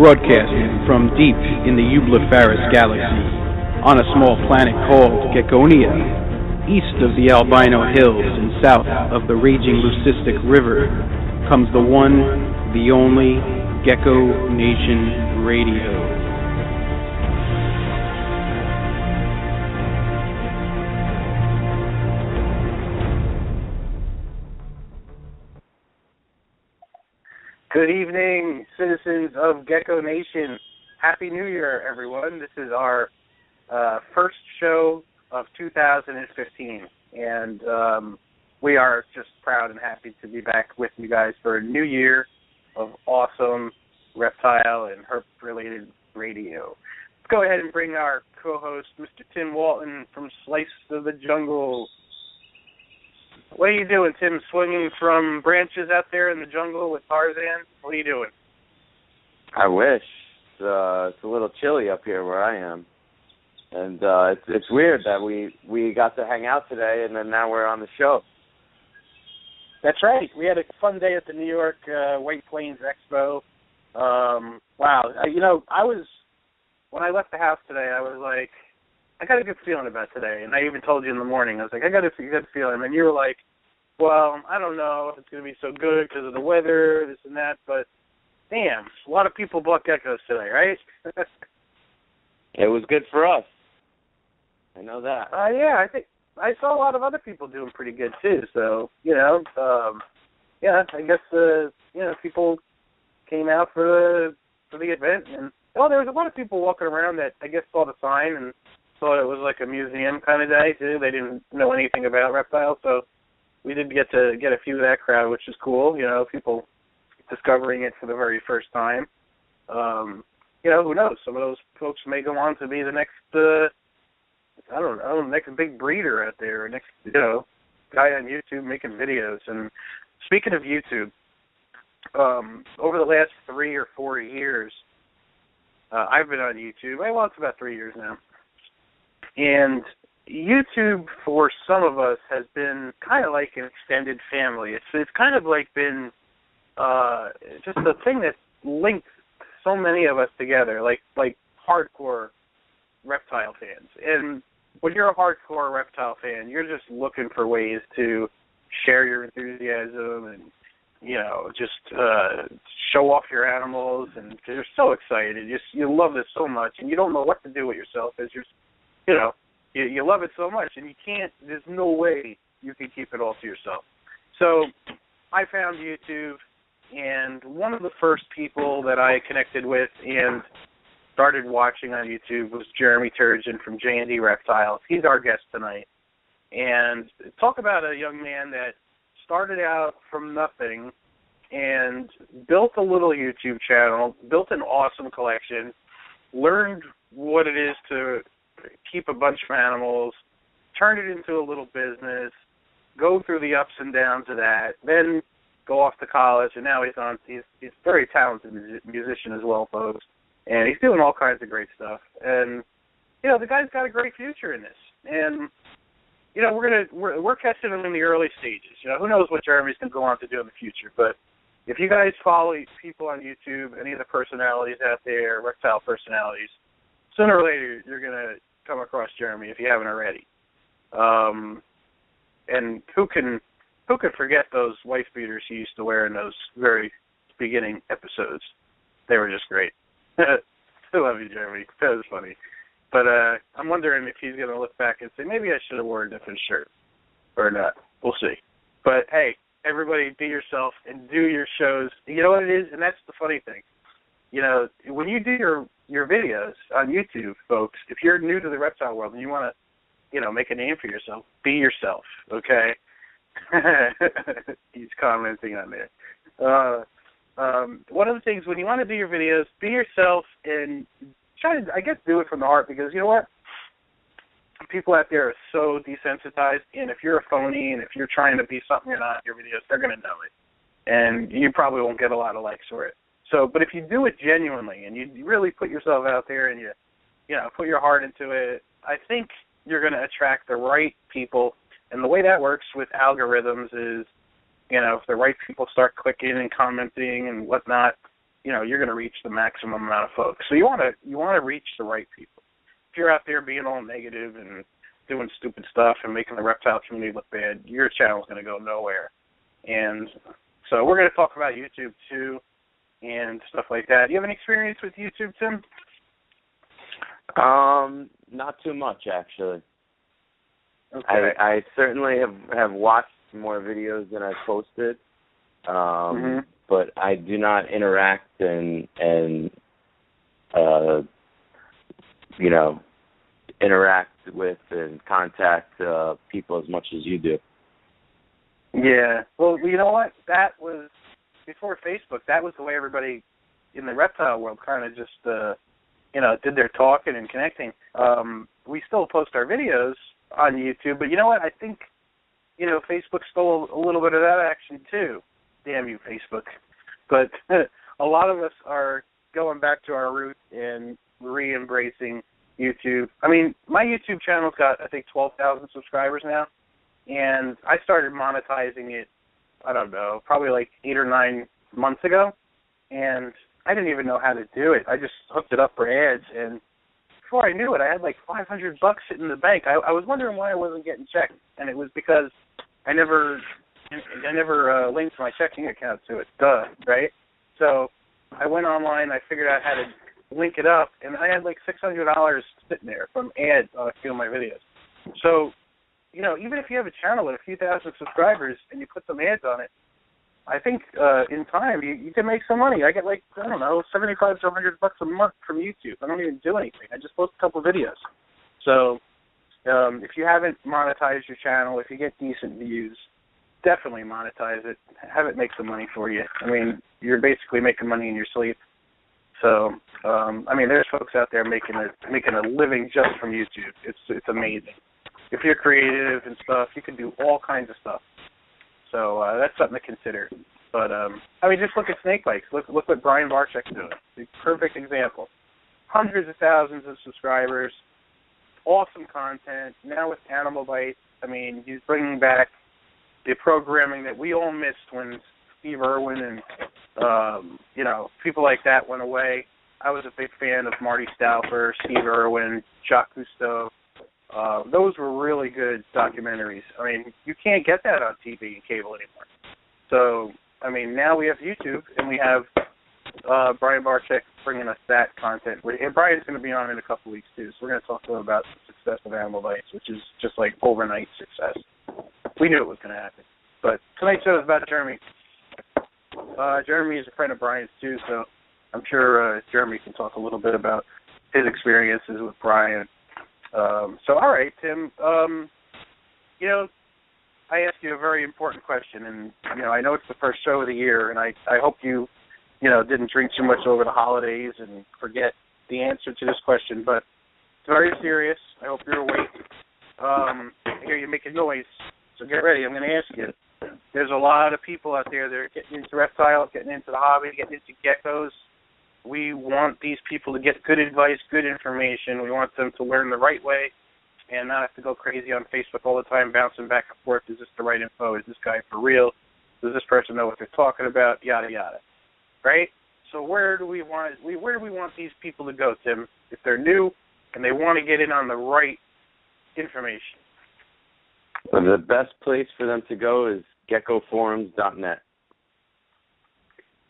broadcasting from deep in the Eublepharis galaxy, on a small planet called Geckonia, east of the Albino Hills and south of the raging Leucistic River, comes the one, the only Gecko Nation Radio. Good evening, citizens of Gecko Nation. Happy New Year, everyone. This is our first show of 2015, and we are just proud and happy to be back with you guys for a new year of awesome reptile and herp-related radio. Let's go ahead and bring our co-host, Mr. Tim Walton from Slice of the Jungle. What are you doing, Tim? Swinging from branches out there in the jungle with Tarzan? What are you doing? I wish. It's a little chilly up here where I am. And it's weird that we got to hang out today and then now we're on the show. That's right. We had a fun day at the New York White Plains Expo. Wow. When I left the house today, I was like, I got a good feeling about today. And I even told you in the morning, I was like, I got a good feeling. And you were like, well, I don't know if it's going to be so good because of the weather, this and that. But, damn, a lot of people bought geckos today, right? It was good for us. I know that. Yeah, I think I saw a lot of other people doing pretty good, too. So, I guess, people came out for the event. And, there was a lot of people walking around that I guess saw the sign and thought it was like a museum kind of day, too. They didn't know anything about reptiles, so we did get to get a few of that crowd, which is cool, people discovering it for the very first time. Who knows? Some of those folks may go on to be the next, next big breeder out there, next, guy on YouTube making videos. And speaking of YouTube, over the last 3 or 4 years, I've been on YouTube. Well, it's about 3 years now. And YouTube, for some of us, has been kind of like an extended family. It's kind of like been just the thing that links so many of us together, like hardcore reptile fans. And when you're a hardcore reptile fan, you're just looking for ways to share your enthusiasm and, just show off your animals. And you're so excited. You love this so much, and you don't know what to do with yourself as you're you love it so much, and there's no way you can keep it all to yourself. So I found YouTube, and one of the first people that I connected with and started watching on YouTube was Jeremy Turgeon from J&D Reptiles. He's our guest tonight. And talk about a young man that started out from nothing and built a little YouTube channel, built an awesome collection, learned what it is to keep a bunch of animals, turn it into a little business, go through the ups and downs of that, then go off to college, and now he's a very talented musician as well, folks, and he's doing all kinds of great stuff. And the guy's got a great future in this. And we're catching him in the early stages. Who knows what Jeremy's going to go on to do in the future? But if you guys follow people on YouTube, any of the personalities out there, reptile personalities, sooner or later you're going to come across Jeremy if you haven't already. And who can forget those wife beaters he used to wear in those very beginning episodes? They were just great. I love you, Jeremy. That was funny. But I'm wondering if he's going to look back and say, maybe I should have worn a different shirt or not. We'll see. But, hey, everybody be yourself and do your shows. You know what it is? And that's the funny thing. When you do your videos on YouTube, folks, if you're new to the reptile world and you want to, make a name for yourself, be yourself, okay? He's commenting on there. One of the things, when you want to do your videos, be yourself and try to, I guess, do it from the heart, because you know what? People out there are so desensitized, and if you're a phony and if you're trying to be something you're not in your videos, they're going to know it. And you probably won't get a lot of likes for it. So, but if you do it genuinely and you really put yourself out there and you put your heart into it, I think you're going to attract the right people. And the way that works with algorithms is, if the right people start clicking and commenting and whatnot, you're going to reach the maximum amount of folks. So you want to reach the right people. If you're out there being all negative and doing stupid stuff and making the reptile community look bad, your channel's going to go nowhere. And so we're going to talk about YouTube too and stuff like that. Do you have any experience with YouTube, Tim? Not too much, actually. Okay. I certainly have watched more videos than I've posted, but I do not interact and interact with and contact people as much as you do. Yeah. Well, you know what? That was before Facebook. That was the way everybody in the reptile world kind of just did their talking and connecting. We still post our videos on YouTube, but you know what? I think Facebook stole a little bit of that action too. Damn you, Facebook. But a lot of us are going back to our roots and re-embracing YouTube. I mean, my YouTube channel's got, I think, 12,000 subscribers now, and I started monetizing it, I don't know, probably like 8 or 9 months ago, and I didn't even know how to do it. I just hooked it up for ads, and before I knew it, I had like $500 sitting in the bank. I was wondering why I wasn't getting checked, and it was because I never linked my checking account to it. Duh, right? So I went online, I figured out how to link it up, and I had like $600 sitting there from ads on a few of my videos. So, even if you have a channel with a few thousand subscribers and you put some ads on it, I think in time you can make some money. I get like, I don't know, $75 to $100 a month from YouTube. I don't even do anything. I just post a couple of videos. So if you haven't monetized your channel, if you get decent views, definitely monetize it. Have it make some money for you. I mean, you're basically making money in your sleep. So, there's folks out there making a living just from YouTube. It's amazing. If you're creative and stuff, you can do all kinds of stuff. So that's something to consider. But just look at snake bites. Look what Brian Barczyk's doing. The perfect example. Hundreds of thousands of subscribers, awesome content. Now with animal bites, he's bringing back the programming that we all missed when Steve Irwin and people like that went away. I was a big fan of Marty Stauffer, Steve Irwin, Jacques Cousteau. Those were really good documentaries. You can't get that on TV and cable anymore. So, now we have YouTube, and we have Brian Barczyk bringing us that content. And Brian's going to be on in a couple weeks, too, so we're going to talk to him about the success of Animal Bites, which is just like overnight success. We knew it was going to happen. But tonight's show is about Jeremy. Jeremy is a friend of Brian's, too, so I'm sure Jeremy can talk a little bit about his experiences with Brian. So, all right, Tim, I asked you a very important question, and, I know it's the first show of the year, and I hope you, didn't drink too much over the holidays and forget the answer to this question, but it's very serious. I hope you're awake. I hear you making noise, so get ready. I'm going to ask you. There's a lot of people out there that are getting into reptiles, getting into the hobby, getting into geckos. We want these people to get good advice, good information. We want them to learn the right way and not have to go crazy on Facebook all the time, bouncing back and forth. Is this the right info? Is this guy for real? Does this person know what they're talking about? Yada, yada. Right? So where do we want these people to go, Tim, if they're new and they want to get in on the right information? Well, the best place for them to go is geckoforums.net.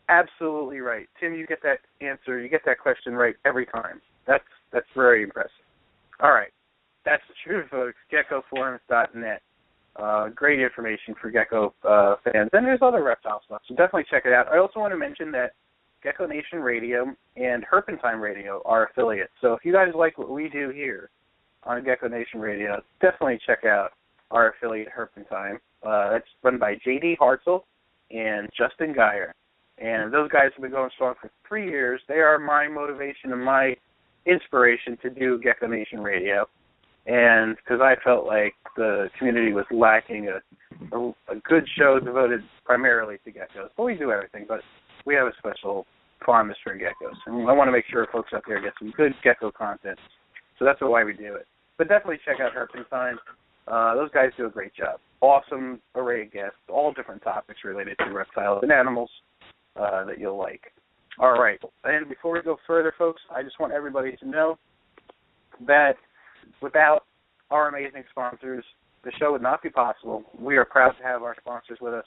Absolutely right. Tim, you get that answer. You get that question right every time. That's very impressive. All right. That's the truth, folks. Geckoforums.net. Great information for gecko fans. And there's other reptile stuff, so definitely check it out. I also want to mention that Gecko Nation Radio and Herpentine Radio are affiliates. So if you guys like what we do here on Gecko Nation Radio, definitely check out our affiliate Herpentine. That's run by J.D. Hartzell and Justin Geyer. And those guys have been going strong for 3 years. They are my motivation and my inspiration to do Gecko Nation Radio. And because I felt like the community was lacking a good show devoted primarily to geckos. But we do everything, but we have a special fondness for geckos. And I want to make sure folks out there get some good gecko content. So that's why we do it. But definitely check out Herpentine. Those guys do a great job. Awesome array of guests, all different topics related to reptiles and animals that you'll like. All right. And before we go further, folks, I just want everybody to know that without our amazing sponsors, the show would not be possible. We are proud to have our sponsors with us.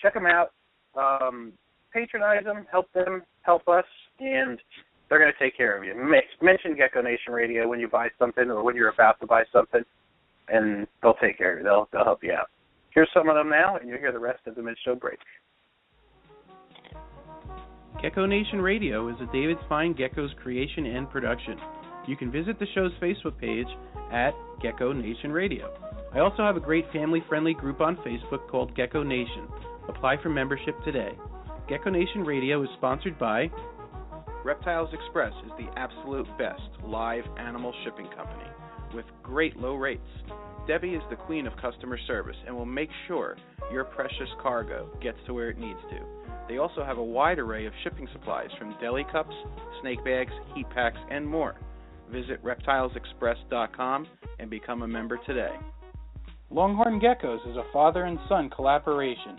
Check them out. Patronize them, help us, and they're going to take care of you. Mention Gecko Nation Radio when you buy something or when you're about to buy something, and they'll take care of you. They'll help you out. Here's some of them now, and you'll hear the rest of the mid-show break. Gecko Nation Radio is a David Fine Gecko's creation and production. You can visit the show's Facebook page at Gecko Nation Radio. I also have a great family-friendly group on Facebook called Gecko Nation. Apply for membership today. Gecko Nation Radio is sponsored by Reptiles Express is the absolute best live animal shipping company with great low rates. Debbie is the queen of customer service and will make sure your precious cargo gets to where it needs to. They also have a wide array of shipping supplies from deli cups, snake bags, heat packs, and more. Visit reptilesexpress.com and become a member today. Longhorn Geckos is a father and son collaboration.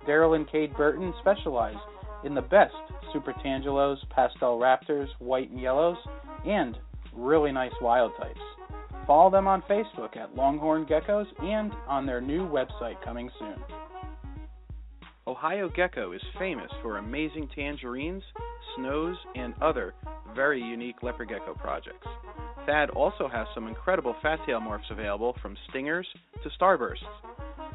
Daryl and Cade Burton specialize in the best Super Tangelos, Pastel Raptors, white and yellows, and really nice wild types. Follow them on Facebook at Longhorn Geckos and on their new website coming soon. Ohio Gecko is famous for amazing tangerines, snows, and other very unique leopard gecko projects. Thad also has some incredible fat tail morphs available from stingers to starbursts.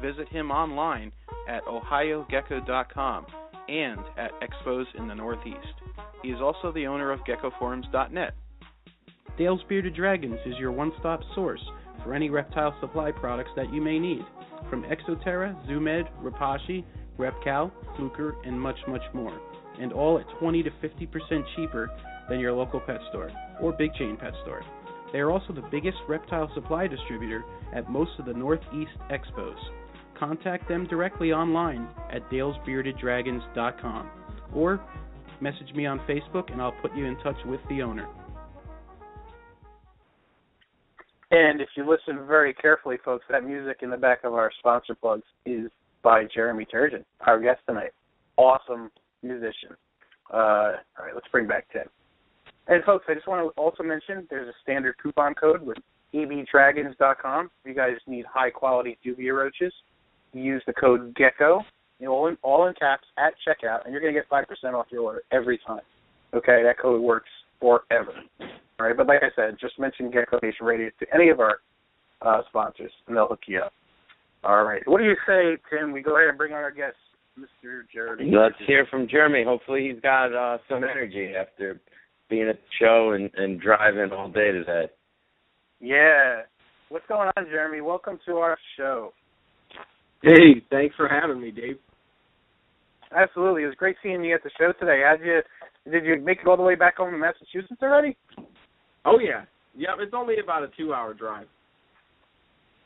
Visit him online at ohiogecko.com and at expos in the Northeast. He is also the owner of geckoforums.net. Dale's Bearded Dragons is your one-stop source for any reptile supply products that you may need, from Exoterra, Zoomed, Rapashi, Repcal, Fluker, and much, much more, and all at 20 to 50% cheaper than your local pet store or big chain pet store. They are also the biggest reptile supply distributor at most of the Northeast expos. Contact them directly online at dalesbeardeddragons.com or message me on Facebook and I'll put you in touch with the owner. And if you listen very carefully, folks, that music in the back of our sponsor plugs is by Jeremy Turgeon, our guest tonight. Awesome musician. All right, let's bring back Tim. And, folks, I just want to also mention there's a standard coupon code with ebdragons.com. If you guys need high-quality dubia roaches, you use the code GECKO, all in caps, at checkout, and you're going to get 5% off your order every time. Okay, that code works forever. All right, but like I said, just mention Gecko Nation Radio to any of our sponsors, and they'll hook you up. All right. What do you say, Tim? We go ahead and bring on our guest, Mr. Jeremy. Let's hear from Jeremy. Hopefully he's got some energy after being at the show and driving all day today. Yeah. What's going on, Jeremy? Welcome to our show. Hey, thanks for having me, Dave. Absolutely. It was great seeing you at the show today. Did you make it all the way back home to Massachusetts already? Oh, yeah. Yeah, it's only about a 2-hour drive.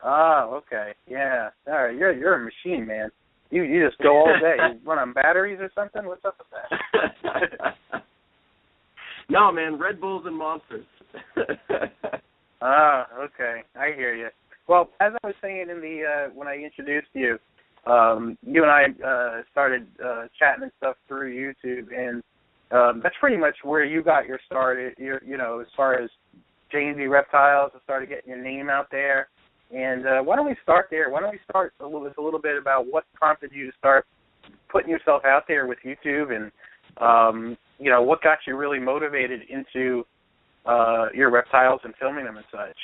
Oh, okay. Yeah. All right. You're a machine, man. You just go all day. You run on batteries or something? What's up with that? No, man. Red Bulls and Monsters. Okay. I hear you. Well, as I was saying in the when I introduced you, you and I started chatting and stuff through YouTube, and that's pretty much where you got your start. As far as J&D Reptiles, I started getting your name out there. And why don't we start there? Why don't we start a little bit about what prompted you to start putting yourself out there with YouTube, and what got you really motivated into your reptiles and filming them and such?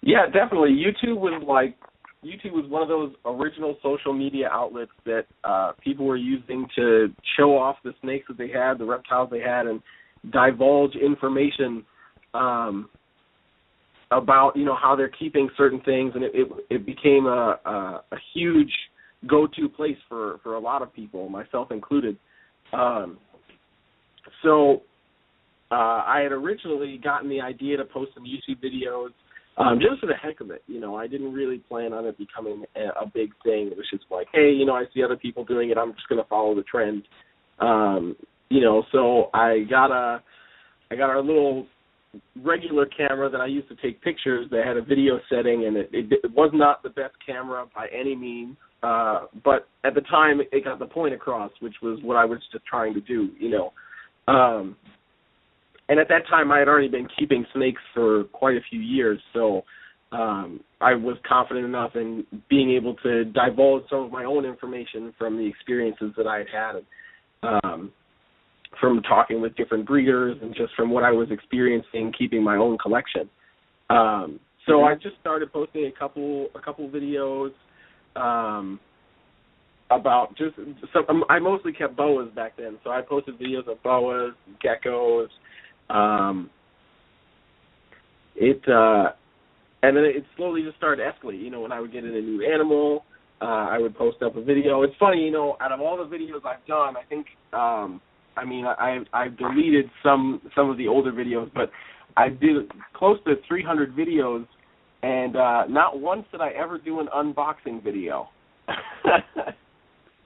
Yeah, definitely. YouTube was one of those original social media outlets that people were using to show off the snakes that they had, the reptiles they had, and divulge information about how they're keeping certain things, and it became a huge go-to place for a lot of people, myself included. So I had originally gotten the idea to post some YouTube videos just for the heck of it. I didn't really plan on it becoming a big thing. It was just like, hey, I see other people doing it. I'm just going to follow the trend. So I got our little regular camera that I used to take pictures that had a video setting, and it was not the best camera by any means. but at the time it got the point across, which was what I was just trying to do, And at that time I had already been keeping snakes for quite a few years, so I was confident enough in being able to divulge some of my own information from the experiences that I had had, from talking with different breeders and just from what I was experiencing keeping my own collection. So I just started posting a couple videos about just some. I mostly kept boas back then, so I posted videos of boas, geckos. And then it slowly just started escalating. When I would get in a new animal, I would post up a video. It's funny, out of all the videos I've done, I think, I've deleted some of the older videos, but I did close to 300 videos, and not once did I ever do an unboxing video.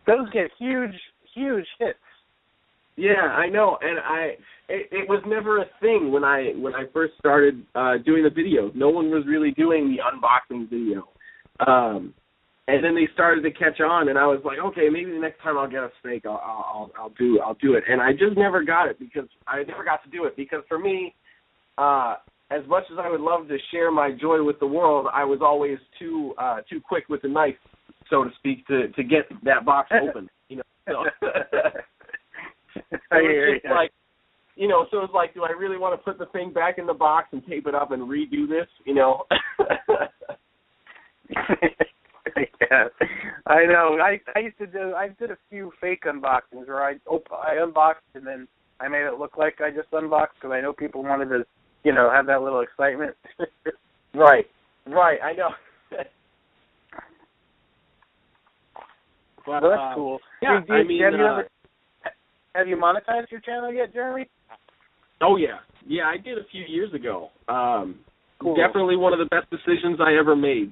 Those get huge hits. Yeah, I know, and it was never a thing when I first started doing the videos. No one was really doing the unboxing video, and then they started to catch on, and I was like, okay, maybe the next time I'll get a snake, I'll do it, and I just never got it because for me, as much as I would love to share my joy with the world, I was always too quick with the knife, so to speak, to get that box open. So. So it's just like, so it's like, do I really want to put the thing back in the box and tape it up and redo this, Yeah, I know. I did a few fake unboxings where I unboxed and then I made it look like I just unboxed because I know people wanted to, have that little excitement. Right, I know. Well, that's cool. Yeah, have you monetized your channel yet, Jeremy? Oh, yeah. Yeah, I did a few years ago. Cool. Definitely one of the best decisions I ever made.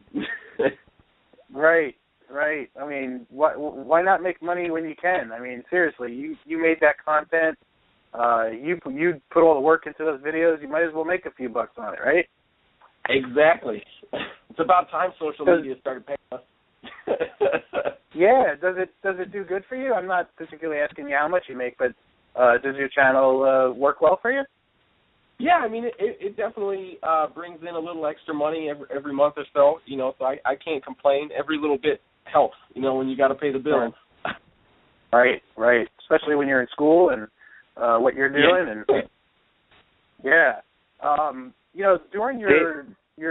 Right. I mean, why not make money when you can? I mean, seriously, you made that content. You put all the work into those videos. You might as well make a few bucks on it, right? Exactly. It's about time social media started paying us. Yeah. Does it do good for you? I'm not particularly asking you how much you make, but does your channel work well for you? Yeah, I mean, it definitely brings in a little extra money every month or so, so I can't complain. Every little bit helps, when you got to pay the bills. Right. Especially when you're in school and what you're doing. Yeah. And during your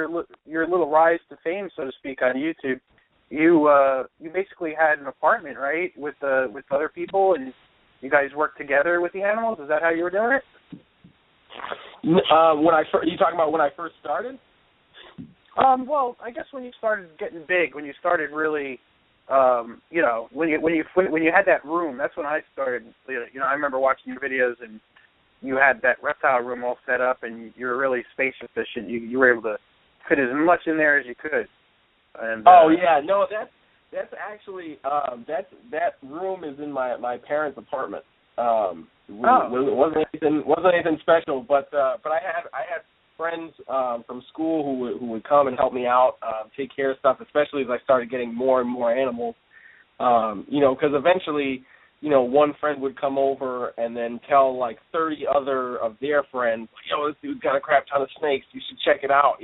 little rise to fame, so to speak, on YouTube, you basically had an apartment, right, with other people, and you guys worked together with the animals. Is that how you were doing it? You talking about when I first started? Well, I guess when you started getting big, when you started really, when you had that room, that's when I started. I remember watching your videos, and you had that reptile room all set up, and you were really space efficient. You were able to fit as much in there as you could. And, that's actually that room is in my parents' apartment. It wasn't anything special, but I had friends from school who would come and help me out, take care of stuff, especially as I started getting more and more animals. Because eventually, one friend would come over and then tell like 30 other of their friends, this dude's got a crap ton of snakes, you should check it out,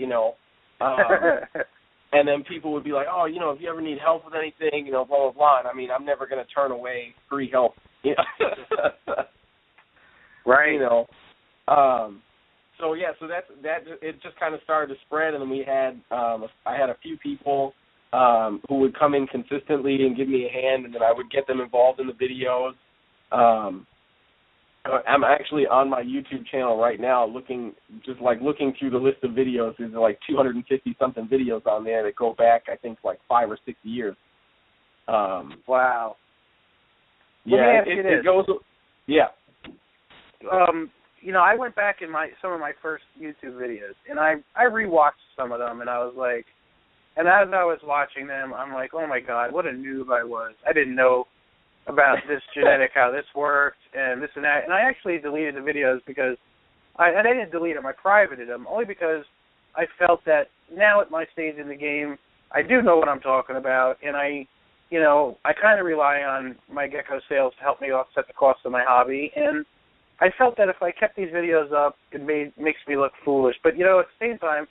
And then people would be like, if you ever need help with anything, blah, blah, blah. And I mean, I'm never going to turn away free help. Right. So that it just kind of started to spread, and then we had I had a few people who would come in consistently and give me a hand, and then I would get them involved in the videos. I'm actually on my YouTube channel right now looking through the list of videos. There's like 250-something videos on there that go back, I think, like 5 or 6 years. Wow. Yeah, it goes. Yeah. I went back in some of my first YouTube videos, and I rewatched some of them, and I was like, and as I was watching them, I'm like, oh my God, what a noob I was. I didn't know about this genetic, how this worked, and this and that. And I actually deleted the videos because I didn't delete them. I privated them only because I felt that now at my stage in the game, I do know what I'm talking about, and I I kind of rely on my gecko sales to help me offset the cost of my hobby, and I felt that if I kept these videos up, it makes me look foolish. But, at the same time,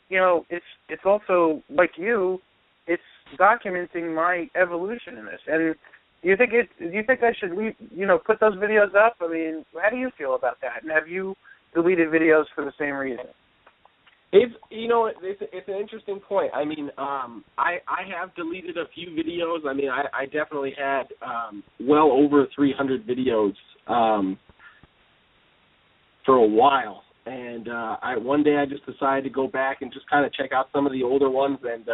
it's also, like you, it's documenting my evolution in this. And do you think I should put those videos up? I mean, how do you feel about that? And have you deleted videos for the same reason? It's an interesting point. I mean, I have deleted a few videos. I mean, I definitely had well over 300 videos for a while, and one day I just decided to go back and just kind of check out some of the older ones, and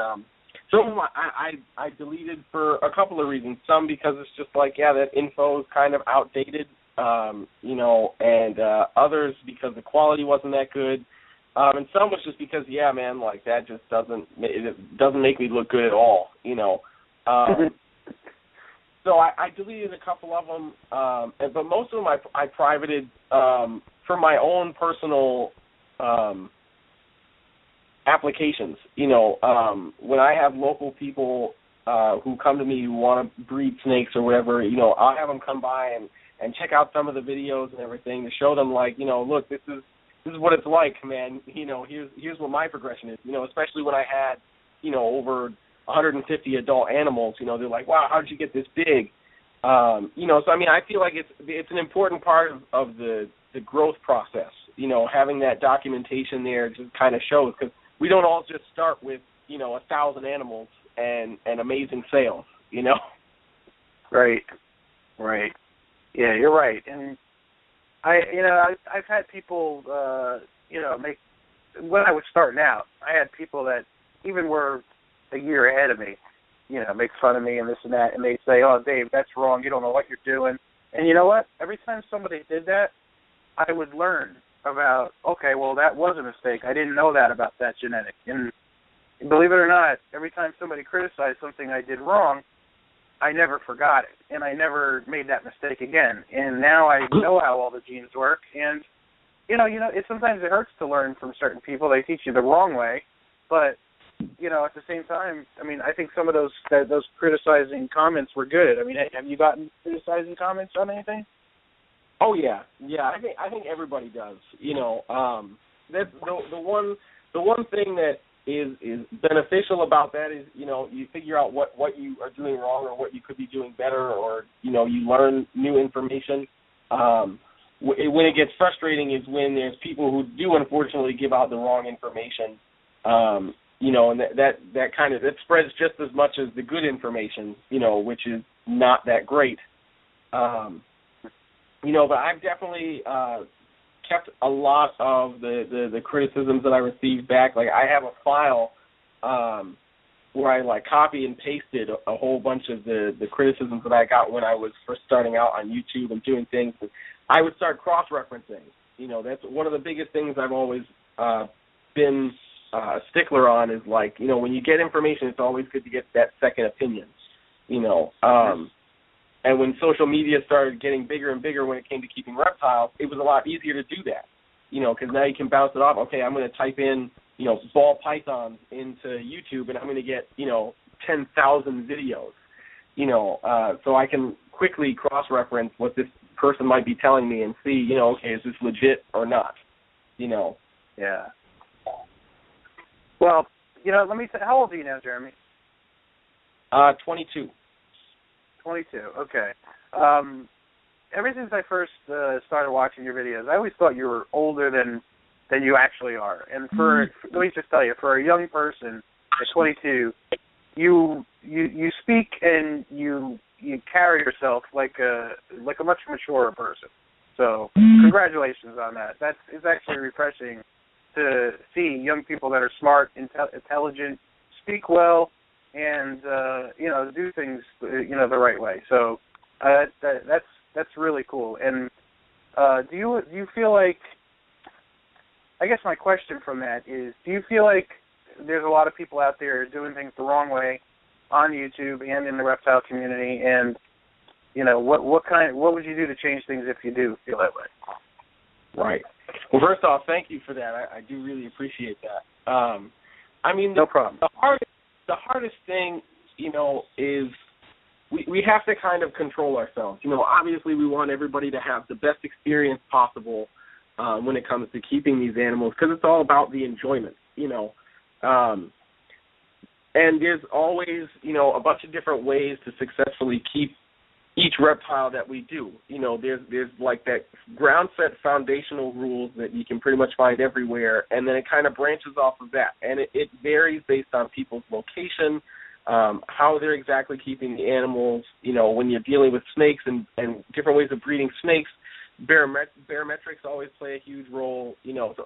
some of them I deleted for a couple of reasons. Some because it's just like, yeah, that info is kind of outdated, and others because the quality wasn't that good. And some was just because, yeah, man, like that just doesn't make me look good at all, So I deleted a couple of them, but most of them I privated for my own personal applications. When I have local people who come to me who want to breed snakes or whatever, I'll have them come by and check out some of the videos and everything to show them, like, look, this is what it's like, man. Here's what my progression is. Especially when I had, over 150 adult animals. They're like, wow, how did you get this big? So I mean, I feel like it's an important part of the growth process. Having that documentation there just kind of shows, because we don't all just start with 1,000 animals and amazing sales. Right. Yeah, you're right, and I've had people, make, when I was starting out, I had people that even were a year ahead of me, make fun of me and this and that, and they'd say, oh, Dave, that's wrong, you don't know what you're doing. And you know what? Every time somebody did that, I would learn about, okay, well, that was a mistake. I didn't know that about that genetic. And believe it or not, every time somebody criticized something I did wrong, I never forgot it, and I never made that mistake again. And now I know how all the genes work, and sometimes it hurts to learn from certain people. They teach you the wrong way, but at the same time, I mean, I think some of those criticizing comments were good. I mean, have you gotten criticizing comments on anything? Oh yeah. I think everybody does. That's the one thing that is beneficial about that is, you figure out what you are doing wrong or what you could be doing better, or, you learn new information. When it gets frustrating is when there's people who do unfortunately give out the wrong information, and that spreads just as much as the good information, which is not that great. But I've definitely kept a lot of the criticisms that I received back. Like, I have a file where I like copy and pasted a whole bunch of the criticisms that I got when I was first starting out on YouTube and doing things. I would start cross-referencing. That's one of the biggest things I've always been a stickler on, is like, when you get information, it's always good to get that second opinion, and when social media started getting bigger and bigger when it came to keeping reptiles, it was a lot easier to do that, because now you can bounce it off. Okay, I'm going to type in, ball pythons into YouTube, and I'm going to get, 10,000 videos, so I can quickly cross-reference what this person might be telling me and see, okay, is this legit or not, Yeah. Well, let me say, how old are you now, Jeremy? 22. 22, okay. Ever since I first started watching your videos, I always thought you were older than you actually are. And let me just tell you, for a young person at 22, you speak and you carry yourself like a much maturer person. So congratulations on that. It's actually refreshing to see young people that are smart, intelligent, speak well, and do things the right way. So that's really cool. And do you feel like, I guess my question from that is, do you feel like there's a lot of people out there doing things the wrong way on YouTube and in the reptile community, and what would you do to change things if you do feel that way? Right. Well, first off, thank you for that. I do really appreciate that. I mean, no problem. The hardest thing, is we have to kind of control ourselves. Obviously we want everybody to have the best experience possible when it comes to keeping these animals, because it's all about the enjoyment, and there's always, a bunch of different ways to successfully keep each reptile that we do. There's like that ground set foundational rules that you can pretty much find everywhere, and then it kind of branches off of that. And it varies based on people's location, how they're exactly keeping the animals. When you're dealing with snakes and different ways of breeding snakes, barometrics always play a huge role. So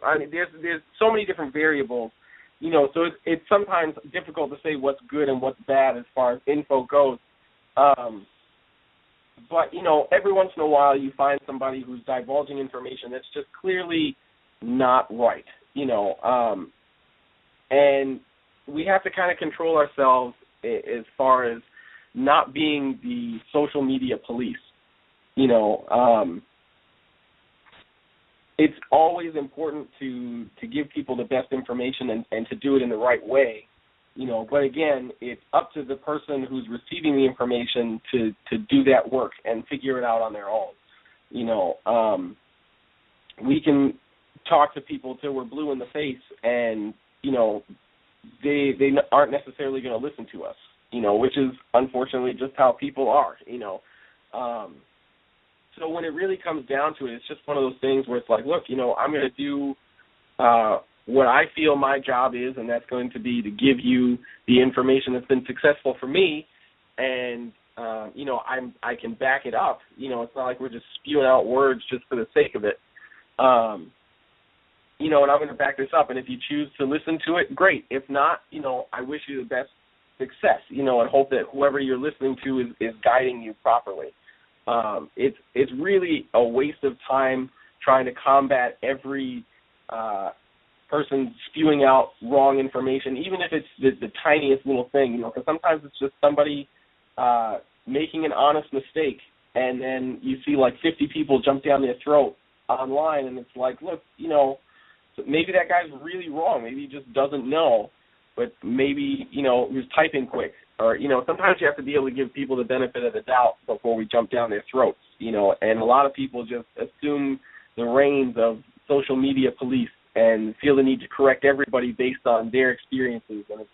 there's so many different variables. So it's sometimes difficult to say what's good and what's bad as far as info goes. But, every once in a while you find somebody who's divulging information that's just clearly not right, and we have to kind of control ourselves as far as not being the social media police. It's always important to give people the best information and to do it in the right way. But again, it's up to the person who's receiving the information to do that work and figure it out on their own. We can talk to people till we're blue in the face, and they aren't necessarily going to listen to us. Which is unfortunately just how people are. So when it really comes down to it, it's just one of those things where it's like, look, I'm going to do what I feel my job is, and that's going to be to give you the information that's been successful for me, and I can back it up. It's not like we're just spewing out words just for the sake of it. And I'm going to back this up, and if you choose to listen to it, great. If not, I wish you the best success, and hope that whoever you're listening to is guiding you properly. It's really a waste of time trying to combat every person spewing out wrong information, even if it's the tiniest little thing, because sometimes it's just somebody making an honest mistake, and then you see like 50 people jump down their throat online, and it's like, look, maybe that guy's really wrong. Maybe he just doesn't know, but maybe, he was typing quick. Or, sometimes you have to be able to give people the benefit of the doubt before we jump down their throats, and a lot of people just assume the reins of social media police and feel the need to correct everybody based on their experiences, and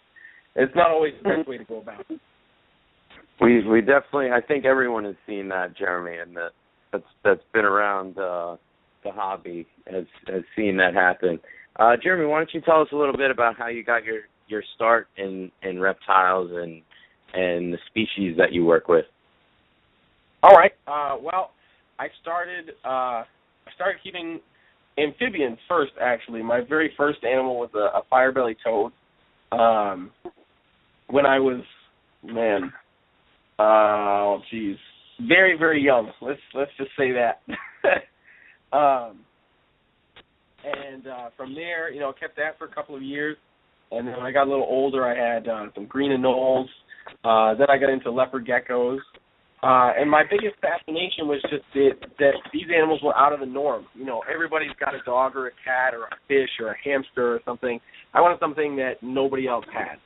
it's not always the best way to go about it. We definitely, I think everyone has seen that, Jeremy, and that's been around the hobby has seen that happen. Jeremy, why don't you tell us a little bit about how you got your start in reptiles and the species that you work with? All right. Well, I started keeping amphibians first, actually. My very first animal was a firebelly toad. When I was, very, very young. Let's just say that. And from there, kept that for a couple of years. And then when I got a little older, I had some green anoles. Then I got into leopard geckos. And my biggest fascination was just that these animals were out of the norm. Everybody's got a dog or a cat or a fish or a hamster or something. I wanted something that nobody else had,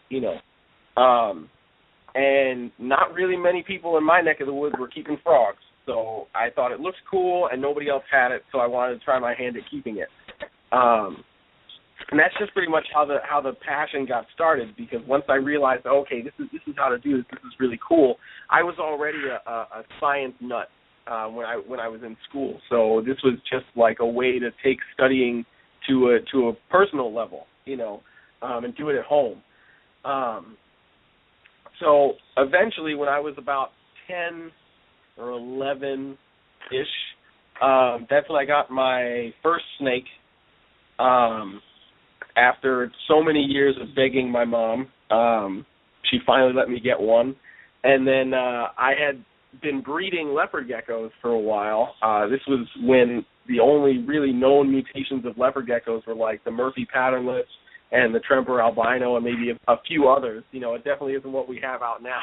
And not really many people in my neck of the woods were keeping frogs. So I thought it looks cool and nobody else had it, so I wanted to try my hand at keeping it. And that's just pretty much how the passion got started, because once I realized, okay, this is how to do this is really cool. I was already a science nut when I was in school, so this was just like a way to take studying to a personal level, and do it at home. So eventually, when I was about 10 or 11-ish, that's when I got my first snake. After so many years of begging my mom, she finally let me get one. And then I had been breeding leopard geckos for a while. This was when the only really known mutations of leopard geckos were like the Murphy patternless and the Tremper albino and maybe a few others. It definitely isn't what we have out now.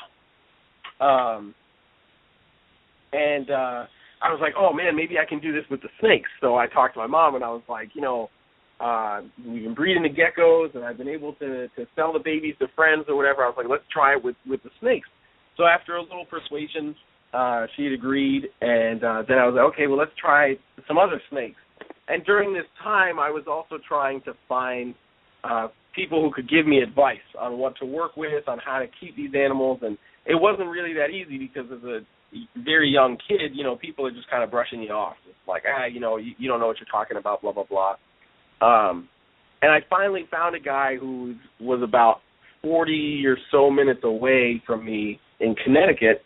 And I was like, oh, man, maybe I can do this with the snakes. So I talked to my mom, and I was like, we've been breeding the geckos, and I've been able to sell the babies to friends or whatever. I was like, let's try it with the snakes. So after a little persuasion, she had agreed, and then I was like, okay, well, let's try some other snakes. And during this time, I was also trying to find people who could give me advice on what to work with, on how to keep these animals, and it wasn't really that easy because as a very young kid, people are just kind of brushing you off. It's like, you don't know what you're talking about, blah, blah, blah. And I finally found a guy who was about 40 or so minutes away from me in Connecticut,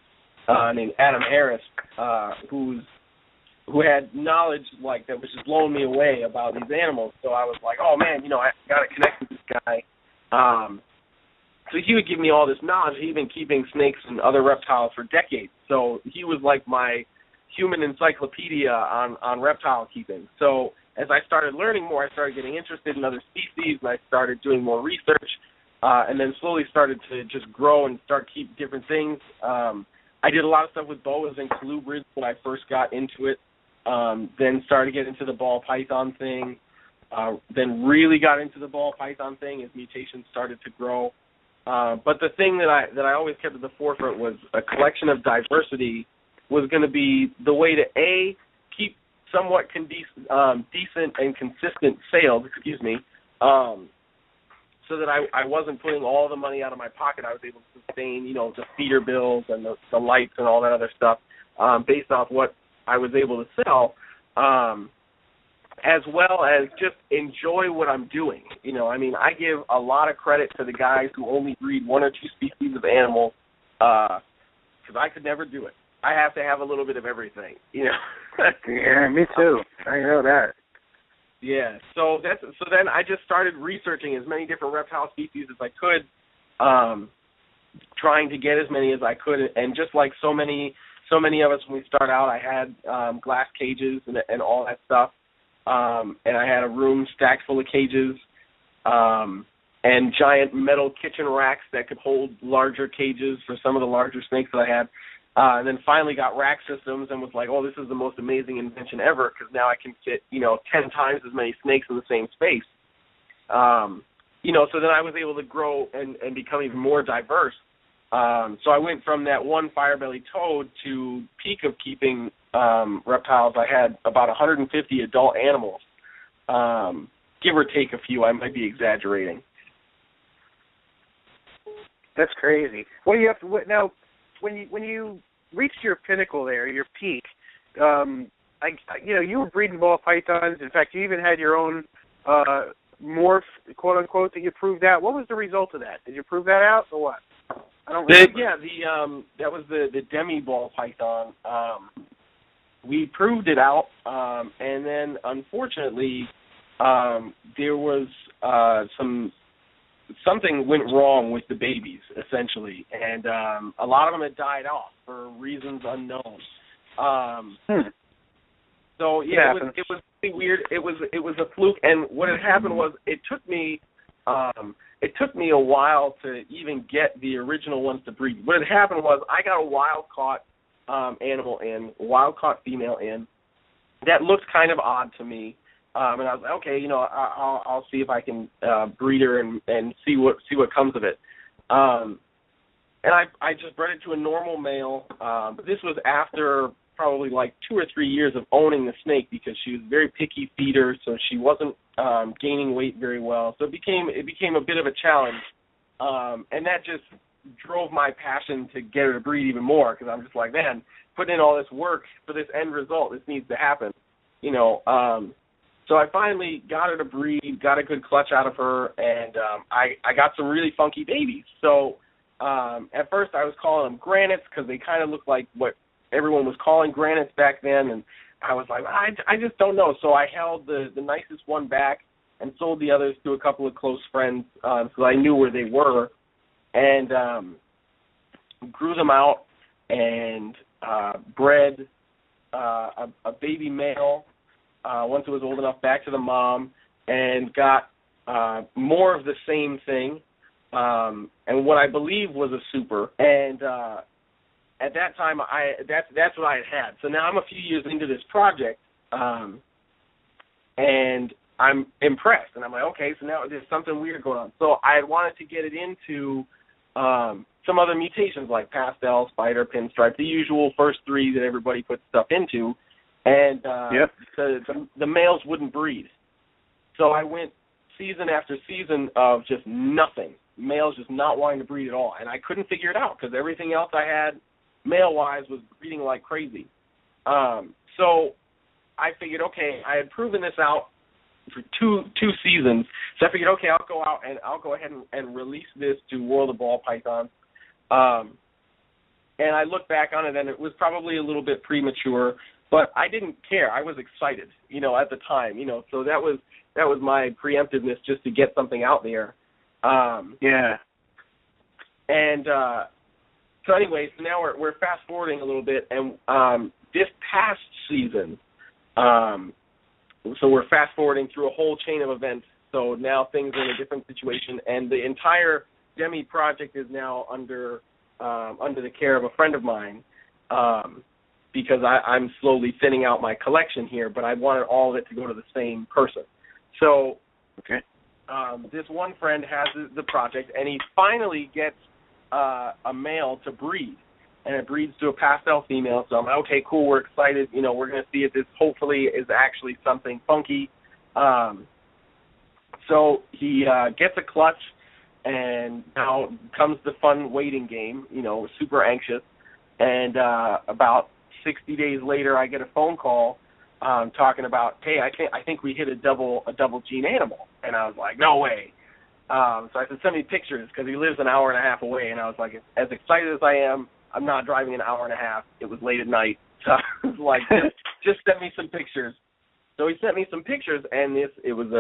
named Adam Harris, who had knowledge like that was just blowing me away about these animals. So I was like, oh man, I got to connect with this guy. So he would give me all this knowledge. He'd been keeping snakes and other reptiles for decades. So he was like my human encyclopedia on reptile keeping. So as I started learning more, I started getting interested in other species, and I started doing more research, and then slowly started to just grow and start keep different things. I did a lot of stuff with boas and colubrids when I first got into it. Then started to get into the ball python thing. Then really got into the ball python thing as mutations started to grow. But the thing that I always kept at the forefront was a collection of diversity was going to be the way to keep somewhat decent and consistent sales. So that I wasn't putting all the money out of my pocket. I was able to sustain, the feeder bills and the lights and all that other stuff based off what I was able to sell, as well as just enjoy what I'm doing. I give a lot of credit to the guys who only breed one or two species of animals because I could never do it. I have to have a little bit of everything, Yeah, me too. I know that. Yeah, so then I just started researching as many different reptile species as I could, trying to get as many as I could, and just like so many of us when we start out, I had glass cages and all that stuff, and I had a room stacked full of cages, and giant metal kitchen racks that could hold larger cages for some of the larger snakes that I had. And then finally got rack systems and was like, oh, this is the most amazing invention ever because now I can fit, 10 times as many snakes in the same space. So then I was able to grow and become even more diverse. So I went from that one fire-bellied toad to peak of keeping reptiles. I had about 150 adult animals, give or take a few. I might be exaggerating. That's crazy. What do you have to now? When you reached your pinnacle there, your peak, you were breeding ball pythons. In fact, you even had your own morph, quote unquote, that you proved out. What was the result of that? Did you prove that out or what? I don't remember. That was the demi ball python. We proved it out, and then unfortunately, there was something went wrong with the babies, essentially, and a lot of them had died off for reasons unknown. So it was pretty weird. It was a fluke, and what had happened was it took me a while to even get the original ones to breed. What had happened was I got a wild caught animal in, wild caught female in, that looked kind of odd to me. And I was like, okay, I'll see if I can breed her and see what comes of it. And I just bred it to a normal male. But this was after probably like 2 or 3 years of owning the snake because she was a very picky feeder, so she wasn't gaining weight very well. So it became a bit of a challenge, and that just drove my passion to get her to breed even more because I'm just like, man, putting in all this work for this end result, this needs to happen, So I finally got her to breed, got a good clutch out of her, and I got some really funky babies. So at first I was calling them granites because they kind of looked like what everyone was calling granites back then, and I was like, I just don't know. So I held the nicest one back and sold the others to a couple of close friends so I knew where they were, and grew them out and bred a baby male once it was old enough back to the mom, and got more of the same thing, and what I believe was a super. And at that time, that's what I had. So now I'm a few years into this project, and I'm impressed. And I'm like, okay, so now there's something weird going on. So I wanted to get it into some other mutations like pastel, spider, pinstripe, the usual first three that everybody puts stuff into, and the males wouldn't breed. So I went season after season of just nothing, males just not wanting to breed at all, and I couldn't figure it out because everything else I had male-wise was breeding like crazy. So I figured, okay, I had proven this out for two seasons, so I figured, okay, I'll go ahead and release this to World of Ball Pythons. And I look back on it, and it was probably a little bit premature, but I didn't care. I was excited, at the time, so that was my preemptiveness just to get something out there. And so anyway, so now we're fast forwarding a little bit, and this past season, so we're fast forwarding through a whole chain of events. So now things are in a different situation, and the entire Demi project is now under the care of a friend of mine, because I'm slowly thinning out my collection here, but I wanted all of it to go to the same person. So this one friend has the project, and he finally gets a male to breed, and it breeds to a pastel female. So I'm like, okay, cool, we're excited. We're going to see if this hopefully is actually something funky. So he gets a clutch, and now comes the fun waiting game. Super anxious. And about 60 days later, I get a phone call talking about, hey, I think we hit a double gene animal. And I was like, no way. So I said, send me pictures, because he lives an hour and a half away. And I was like, as excited as I am, I'm not driving an hour and a half. It was late at night. So I was like, just send me some pictures. So he sent me some pictures, and it was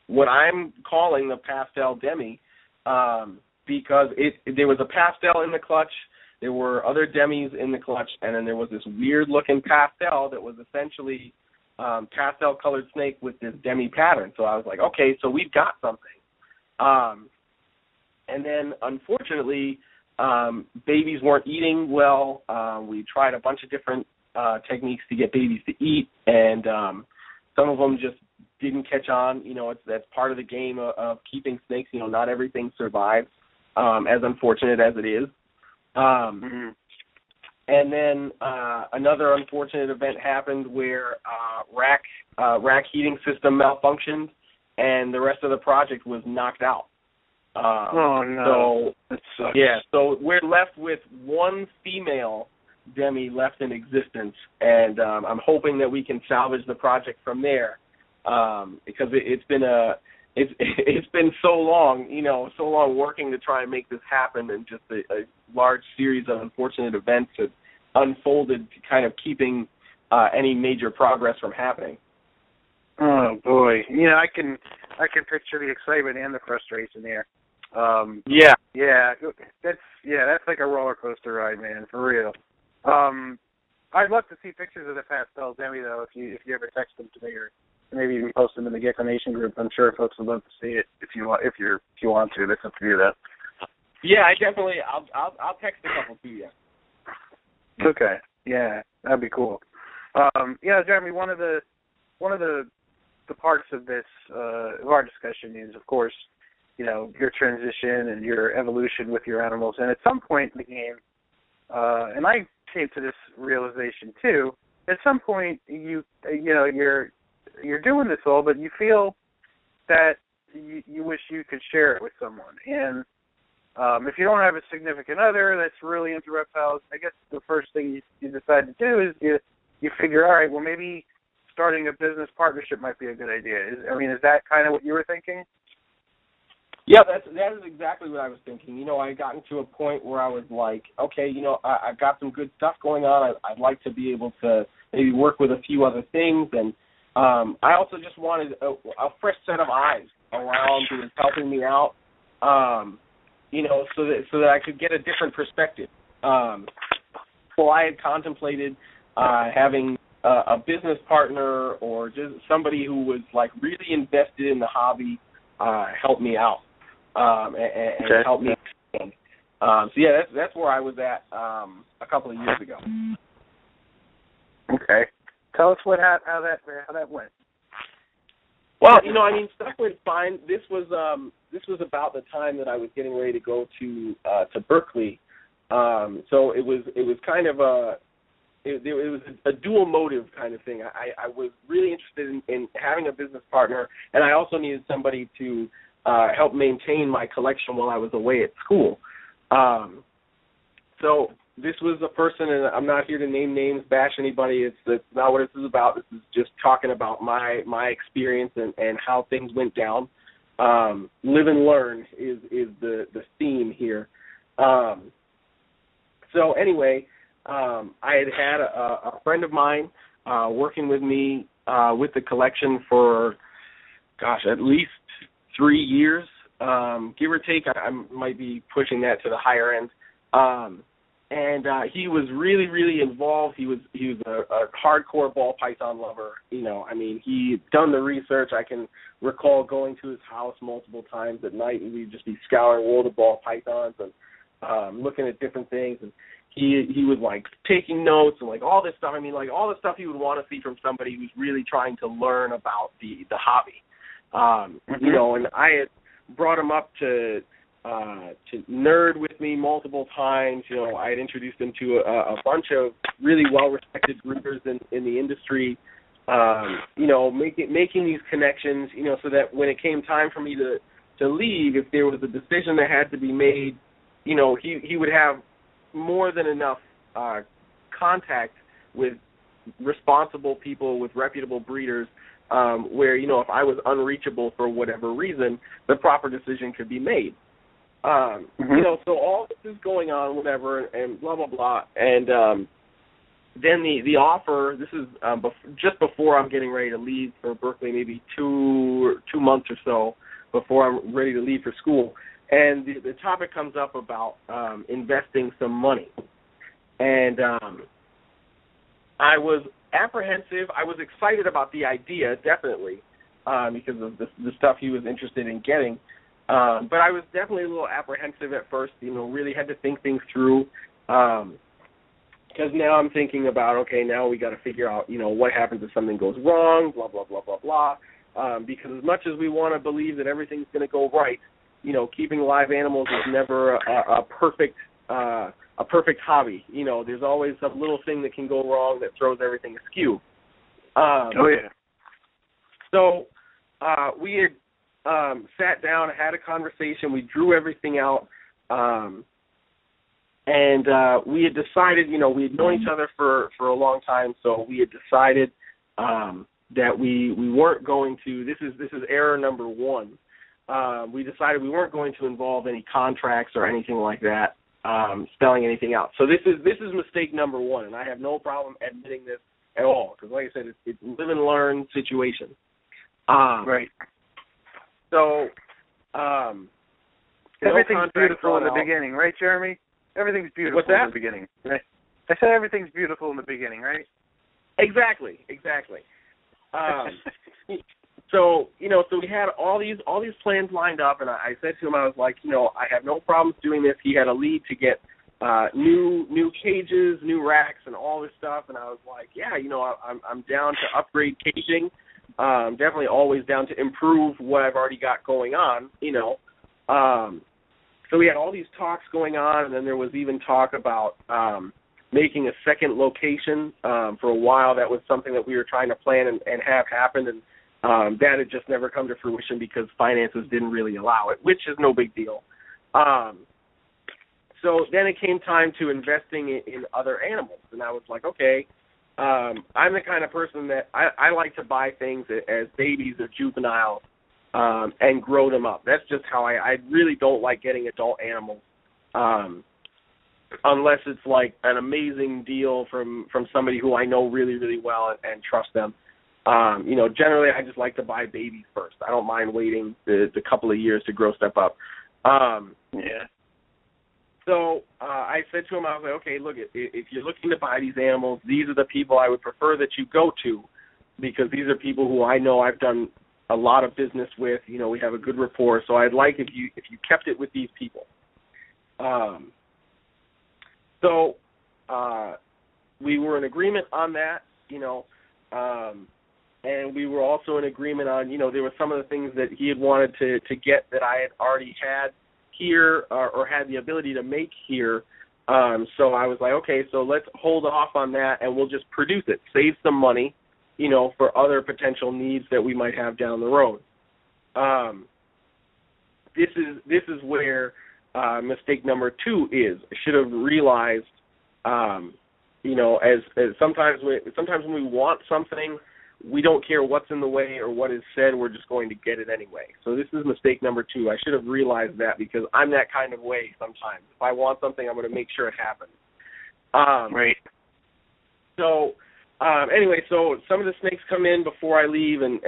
what I'm calling the pastel Demi, because there was a pastel in the clutch, there were other Demis in the clutch, and then there was this weird-looking pastel that was essentially pastel-colored snake with this Demi pattern. So I was like, okay, so we've got something. And then, unfortunately, babies weren't eating well. We tried a bunch of different techniques to get babies to eat, and some of them just didn't catch on. That's part of the game of keeping snakes. Not everything survives, as unfortunate as it is. And then another unfortunate event happened where rack heating system malfunctioned, and the rest of the project was knocked out. Oh no! So that sucks. Yeah, so we're left with one female Demi left in existence, and I'm hoping that we can salvage the project from there, because it's been so long, so long working to try and make this happen, and just a large series of unfortunate events that unfolded, kind of keeping any major progress from happening. Oh boy, I can picture the excitement and the frustration there. Yeah, that's like a roller coaster ride, man, for real. I'd love to see pictures of the pastel Demi, though, if you ever text them to me, or maybe even post them in the Gecko Nation group. I'm sure folks would love to see it if you want to. That's up to you, though. Yeah, I'll text a couple to you. Okay, yeah, that'd be cool. Jeremy, one of the parts of this of our discussion is, of course, your transition and your evolution with your animals. And at some point in the game, and I came to this realization too, at some point you're doing this all, but you feel that you wish you could share it with someone. And if you don't have a significant other that's really into reptiles, I guess the first thing you decide to do is you figure, all right, well, maybe starting a business partnership might be a good idea. Is that kind of what you were thinking? Yeah, that is exactly what I was thinking. I had gotten to a point where I was like, okay, I've got some good stuff going on. I'd like to be able to maybe work with a few other things, and I also just wanted a fresh set of eyes around who was helping me out, so that I could get a different perspective. So I had contemplated having a business partner or just somebody who was like really invested in the hobby help me out. And help me. So yeah, that's where I was at a couple of years ago. Okay, tell us how that went. Well, stuff went fine. This was was about the time that I was getting ready to go to Berkeley. So it was kind of it was a dual motive kind of thing. I was really interested in having a business partner, and I also needed somebody to help maintain my collection while I was away at school. So this was a person, and I'm not here to name names, bash anybody. It's not what this is about. This is just talking about my experience and how things went down. Live and learn is the theme here. So anyway, I had a friend of mine working with me with the collection for, at least 3 years, give or take. I might be pushing that to the higher end. And he was really, really involved. He was a hardcore ball python lover. He'd done the research. I can recall going to his house multiple times at night, and we'd just be scouring world of ball pythons and looking at different things. And he was like taking notes and like all this stuff. All the stuff you would want to see from somebody who's really trying to learn about the hobby. And I had brought him up to nerd with me multiple times. I had introduced him to a bunch of really well-respected breeders in the industry, making these connections, so that when it came time for me to leave, if there was a decision that had to be made, he would have more than enough contact with responsible people, with reputable breeders, where, if I was unreachable for whatever reason, the proper decision could be made. So all this is going on, whatever, and blah, blah, blah. And then the offer, this is just before I'm getting ready to leave for Berkeley, maybe 2 months or so before I'm ready to leave for school. And the topic comes up about investing some money. And I was apprehensive. I was excited about the idea, definitely, because of the stuff he was interested in getting. But I was definitely a little apprehensive at first, really had to think things through. Because now I'm thinking about, okay, now we got to figure out, what happens if something goes wrong, blah, blah, blah, blah, blah. Because as much as we want to believe that everything's going to go right, keeping live animals is never a perfect hobby. There's always some little thing that can go wrong that throws everything askew. So we had sat down, had a conversation. We drew everything out, and we had decided. We had known each other for a long time, so we had decided that we weren't going to. This is error number one. We decided we weren't going to involve any contracts or anything like that, spelling anything out. So this is mistake number one, and I have no problem admitting this at all, because like I said, it's live and learn situation. Right. So everything's beautiful in the beginning, right, Jeremy? Everything's beautiful in the beginning. Right? I said everything's beautiful in the beginning, right? Exactly. So we had all these plans lined up, and I said to him, I was like, I have no problems doing this. He had a lead to get new cages, new racks, and all this stuff, and I was like, yeah, I'm down to upgrade caging. Definitely always down to improve what I've already got going on, So we had all these talks going on, and then there was even talk about making a second location. For a while, that was something that we were trying to plan and have happen, and that had just never come to fruition because finances didn't really allow it, which is no big deal. So then it came time to investing in other animals, and I was like, okay, I'm the kind of person that I like to buy things as babies or juveniles and grow them up. That's just how I really don't like getting adult animals unless it's like an amazing deal from somebody who I know really, really well and trust them. Generally I just like to buy babies first. I don't mind waiting the couple of years to grow stuff up. So I said to him, I was like, okay, look, if you're looking to buy these animals, these are the people I would prefer that you go to, because these are people who I know I've done a lot of business with. We have a good rapport. So I'd like if you kept it with these people. So we were in agreement on that. and we were also in agreement on, there were some of the things that he had wanted to get that I had already had here or had the ability to make here. So I was like, okay, so let's hold off on that, and we'll just produce it, save some money, for other potential needs that we might have down the road. This is where mistake number 2 is. I should have realized, as sometimes when we want something, we don't care what's in the way or what is said. We're just going to get it anyway. So this is mistake number 2. I should have realized that, because I'm that kind of way sometimes. If I want something, I'm going to make sure it happens. Right. So anyway, so some of the snakes come in before I leave, and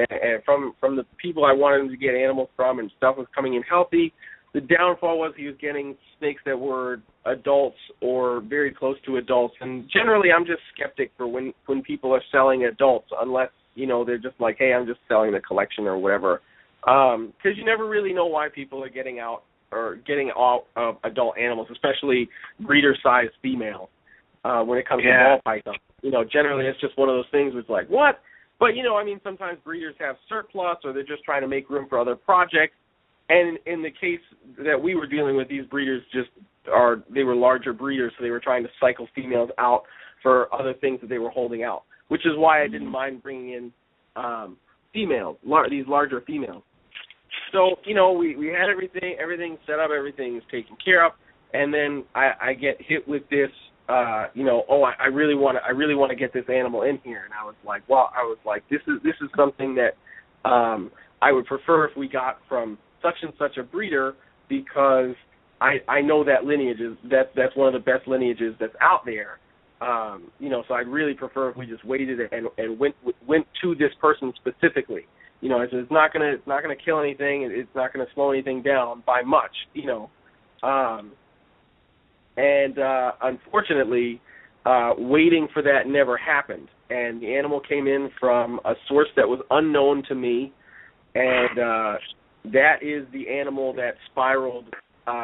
from the people I wanted to get animals from, and stuff was coming in healthy. The downfall was he was getting snakes that were adults or very close to adults. And generally, I'm just skeptic for when people are selling adults, unless, they're just like, hey, I'm just selling the collection or whatever. Because you never really know why people are getting out of adult animals, especially breeder-sized females, when it comes to ball python. Generally, it's just one of those things where it's like, what? But, sometimes breeders have surplus, or they're just trying to make room for other projects. And in the case that we were dealing with, these breeders they were larger breeders, so they were trying to cycle females out for other things that they were holding out, which is why I didn't mind bringing in females, these larger females. So, we had everything set up, everything's taken care of, and then I get hit with this, I really want to get this animal in here, and I was like, this is something that I would prefer if we got from such and such a breeder, because I know that lineage that's one of the best lineages that's out there. So I'd really prefer if we just waited and went to this person specifically. It's not gonna kill anything, and it's not gonna slow anything down by much. And unfortunately, waiting for that never happened, and the animal came in from a source that was unknown to me, and that is the animal that spiraled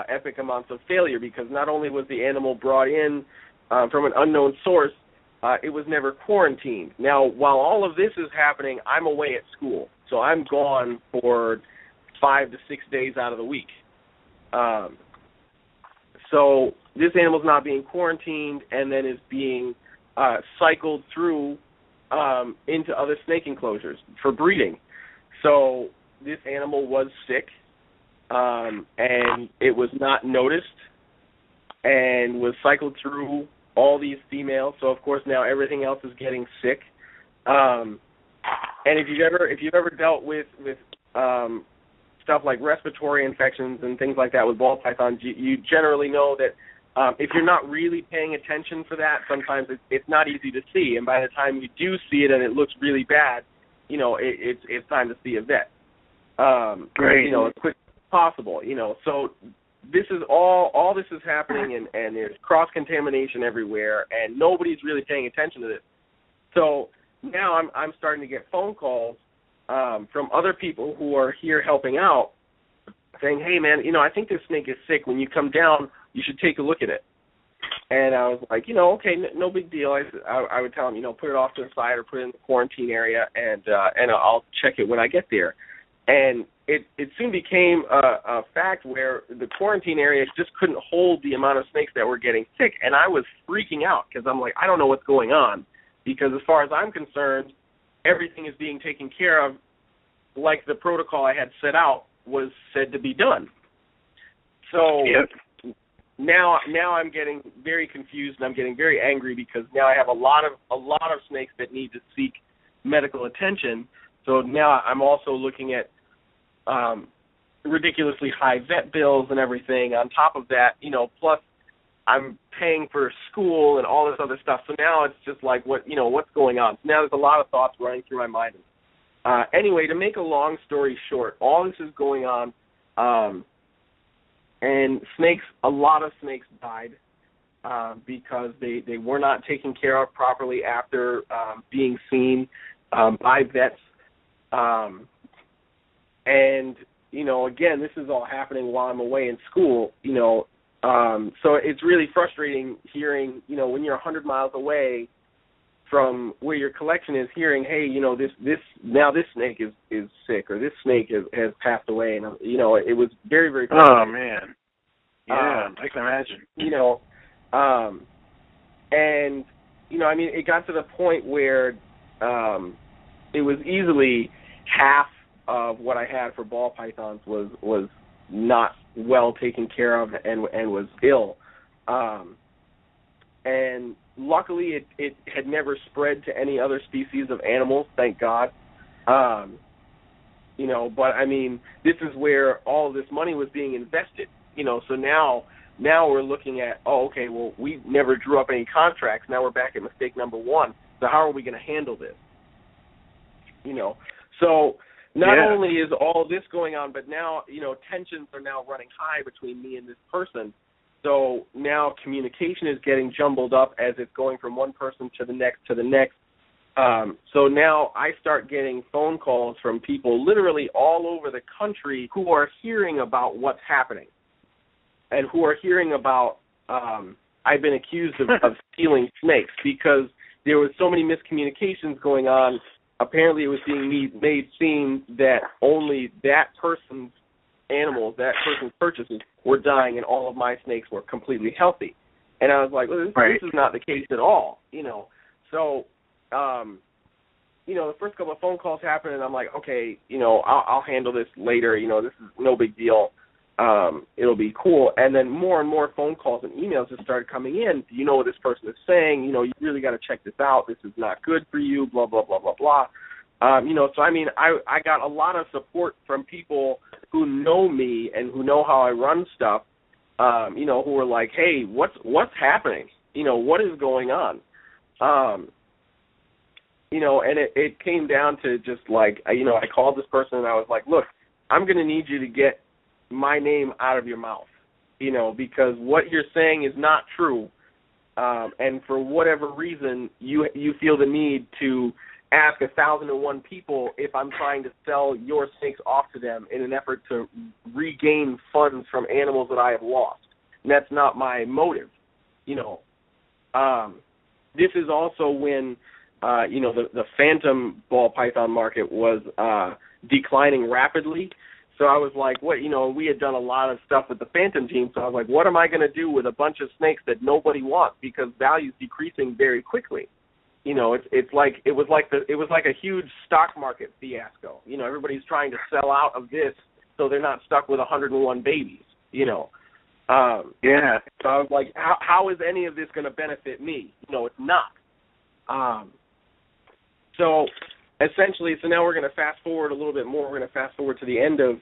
epic amounts of failure, because not only was the animal brought in from an unknown source, it was never quarantined. Now, while all of this is happening, I'm away at school, so I'm gone for 5 to 6 days out of the week. So this animal's not being quarantined, and then is being cycled through into other snake enclosures for breeding. So this animal was sick, and it was not noticed, and was cycled through all these females. So of course now everything else is getting sick. And if you've ever dealt with stuff like respiratory infections and things like that with ball pythons, you generally know that if you're not really paying attention for that, sometimes it's not easy to see. And by the time you do see it and it looks really bad, it's time to see a vet. Right. As quick as possible. So this is all this is happening, and there's cross-contamination everywhere, and nobody's really paying attention to this. So now I'm starting to get phone calls from other people who are here helping out, saying, hey, man, I think this snake is sick. When you come down, you should take a look at it. And I was like, okay, no big deal. I would tell them, put it off to the side or put it in the quarantine area, and I'll check it when I get there. And it soon became a fact where the quarantine area just couldn't hold the amount of snakes that were getting sick, and I was freaking out, because I'm like, I don't know what's going on, because as far as I'm concerned, everything is being taken care of like the protocol I had set out was said to be done. So now I'm getting very confused, and I'm getting very angry, because now I have a lot of snakes that need to seek medical attention. So now I'm also looking at ridiculously high vet bills and everything. On top of that, plus I'm paying for school and all this other stuff. So now it's just like, what's going on? So now there's a lot of thoughts running through my mind. Anyway, to make a long story short, all this is going on, and a lot of snakes died because they were not taken care of properly after being seen by vets. And, again, this is all happening while I'm away in school, so it's really frustrating hearing, when you're 100 miles away from where your collection is hearing, hey, you know, this snake is sick, or this snake has passed away, and you know, it was very, very cool. Oh man, yeah, I can imagine. You know, and you know, I mean, it got to the point where it was easily half of what I had for ball pythons was not well taken care of and was ill. And luckily, it had never spread to any other species of animals, thank God. You know, but I mean, this is where all of this money was being invested. You know, so now we're looking at, okay, well, we never drew up any contracts. Now we're back at mistake number one. So how are we going to handle this? You know, so not only is all this going on, but now, you know, tensions are now running high between me and this person. So now communication is getting jumbled up as it's going from one person to the next to the next. So now I start getting phone calls from people literally all over the country who are hearing about what's happening and who are hearing about I've been accused of stealing snakes because there was so many miscommunications going on. Apparently it was being made seem that only that person's animals, that person's purchases were dying and all of my snakes were completely healthy. And I was like, well, this is not the case at all, you know. So, you know, the first couple of phone calls happened and I'm like, okay, you know, I'll handle this later. You know, this is no big deal. It'll be cool. And then more and more phone calls and emails just started coming in. Do you know what this person is saying? You know, you really got to check this out. This is not good for you, blah, blah, blah, blah, blah. You know, so I mean, I got a lot of support from people who know me and who know how I run stuff, you know, who were like, hey, what's happening? You know, what is going on? You know, and it came down to just like, you know, I called this person and I was like, look, I'm going to need you to get my name out of your mouth, you know, because what you're saying is not true. And for whatever reason, you feel the need to ask 1,001 people if I'm trying to sell your snakes off to them in an effort to regain funds from animals that I have lost. And that's not my motive, you know. This is also when, you know, the phantom ball python market was declining rapidly. So I was like, what, you know, we had done a lot of stuff with the phantom team. So I was like, what am I going to do with a bunch of snakes that nobody wants because value's decreasing very quickly? You know, it was like a huge stock market fiasco. You know, everybody's trying to sell out of this so they're not stuck with 101 babies. You know, So I was like, how is any of this going to benefit me? You know, it's not. So essentially, so now we're going to fast forward a little bit more. We're going to fast forward to the end of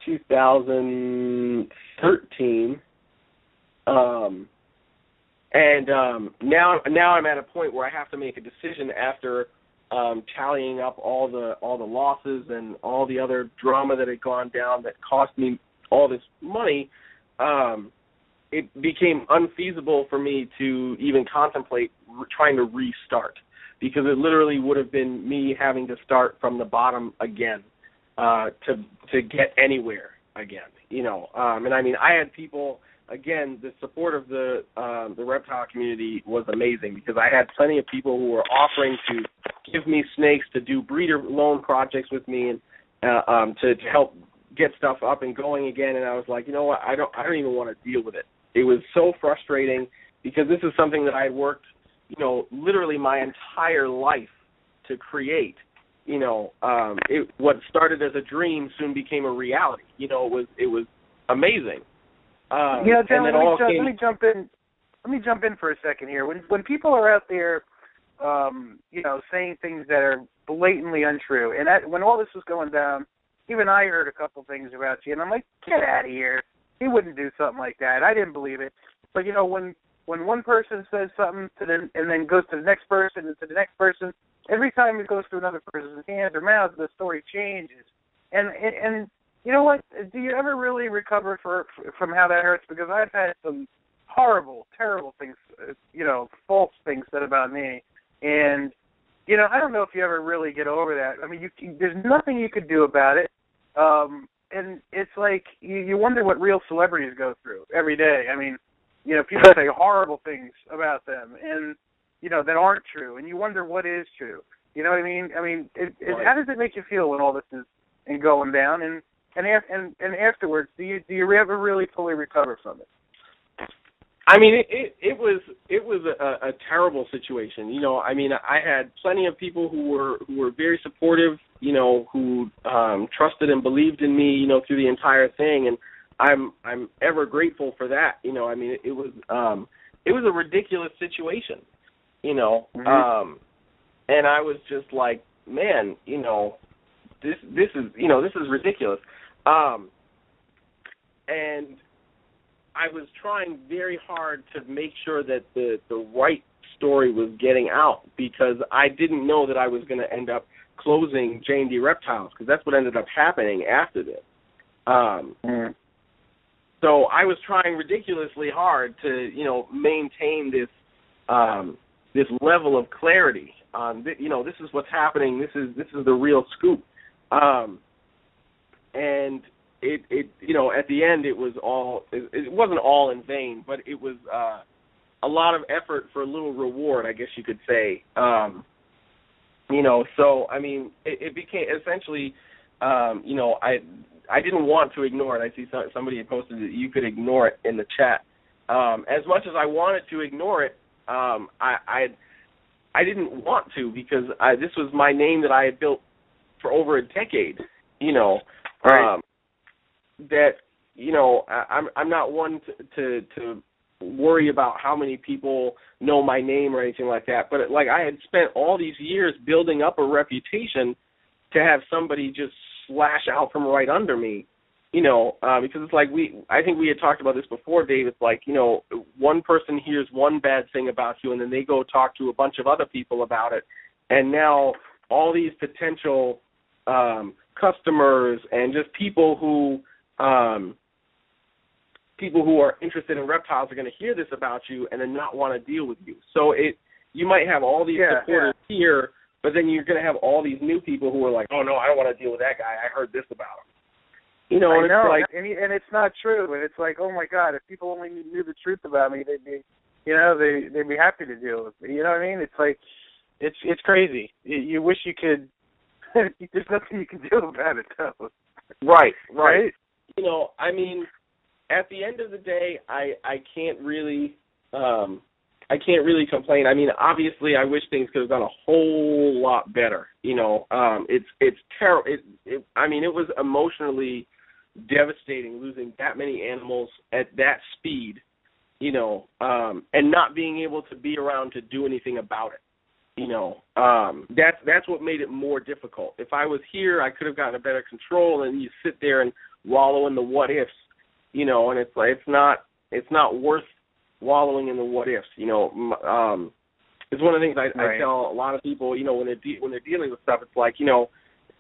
2013. And now I'm at a point where I have to make a decision after tallying up all the losses and all the other drama that had gone down that cost me all this money. It became unfeasible for me to even contemplate trying to restart because it literally would have been me having to start from the bottom again to get anywhere again. You know, and I mean, I had people. Again, the support of the reptile community was amazing because I had plenty of people who were offering to give me snakes to do breeder loan projects with me and to help get stuff up and going again. And I was like, you know what, I don't even want to deal with it. It was so frustrating because this is something that I had worked, you know, literally my entire life to create. You know, what started as a dream soon became a reality. You know, it was amazing. John, let me jump in. Let me jump in for a second here. When people are out there, you know, saying things that are blatantly untrue, and when all this was going down, even I heard a couple things about you, and I'm like, get out of here. He wouldn't do something like that. I didn't believe it. But you know, when one person says something and then goes to the next person and to the next person, every time it goes to another person's hands or mouth, the story changes. And you know what? Do you ever really recover from how that hurts? Because I've had some horrible, terrible things, you know, false things said about me. And, you know, I don't know if you ever really get over that. I mean, there's nothing you could do about it. And it's like you wonder what real celebrities go through every day. I mean, you know, people say horrible things about them. And, that aren't true, and you wonder what is true. You know what I mean? Right. How does it make you feel when all this is going down, and afterwards, do you ever really fully recover from it? I mean, it was a terrible situation. I had plenty of people who were very supportive, who trusted and believed in me, through the entire thing, and I'm ever grateful for that. It was a ridiculous situation, Mm-hmm. and I was just like, man, this is ridiculous, and I was trying very hard to make sure that the right story was getting out, because I didn't know that I was going to end up closing J&D Reptiles, because that's what ended up happening after this. Mm-hmm. So I was trying ridiculously hard to, maintain this level of clarity on, this is what's happening. This is the real scoop. And it at the end it wasn't all in vain, but it was a lot of effort for a little reward, I guess you could say. So I mean, it became essentially, I didn't want to ignore it. I see somebody had posted that you could ignore it in the chat. As much as I wanted to ignore it, I didn't want to, because this was my name that I had built for over a decade. Right. I'm not one to worry about how many people know my name or anything like that. But I had spent all these years building up a reputation to have somebody just slash out from right under me, because it's like I think we had talked about this before, Dave. It's like, one person hears one bad thing about you, and then they go talk to a bunch of other people about it, and now all these potential customers and just people who are interested in reptiles are going to hear this about you and then not want to deal with you. So you might have all these supporters here, but then you're going to have all these new people who are like, oh no, I don't want to deal with that guy. I heard this about him. I know, it's like, and it's not true. And it's like, oh my God, if people only knew the truth about me, they'd be happy to deal with me. You know what I mean? It's like, it's crazy. You wish you could. There's nothing you can do about it, though. Right. At the end of the day, I can't really complain. Obviously, I wish things could have gone a whole lot better. It's terrible. It was emotionally devastating losing that many animals at that speed, and not being able to be around to do anything about it. That's what made it more difficult. If I was here, I could have gotten a better control, and you sit there and wallow in the what ifs, and it's like, it's not worth wallowing in the what ifs. It's one of the things I tell a lot of people, when they're dealing with stuff. It's like,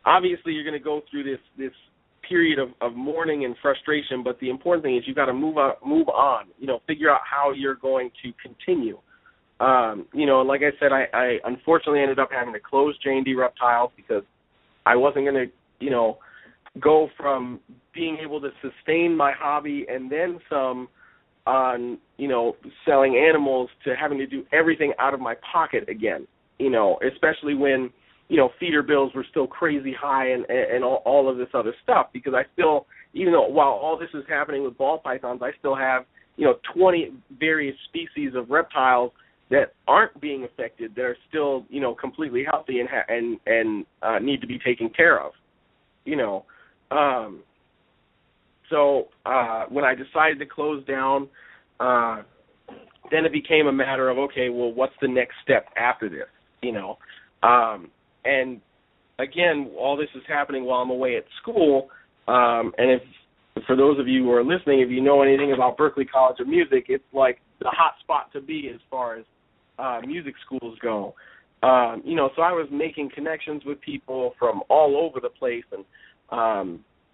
obviously you're going to go through this period of mourning and frustration, but the important thing is you got to move on. Figure out how you're going to continue. Like I said, I unfortunately ended up having to close J&D Reptiles because I wasn't going to, go from being able to sustain my hobby and then some on, selling animals to having to do everything out of my pocket again, especially when, feeder bills were still crazy high and all of this other stuff, because I still, even though while all this is happening with ball pythons, I still have, 20 various species of reptiles that aren't being affected, that are still, completely healthy and need to be taken care of, So when I decided to close down, then it became a matter of, okay, well, what's the next step after this, And again, all this is happening while I'm away at school, and if for those of you who are listening, if you know anything about Berklee College of Music, it's like the hot spot to be as far as music schools go. So I was making connections with people from all over the place and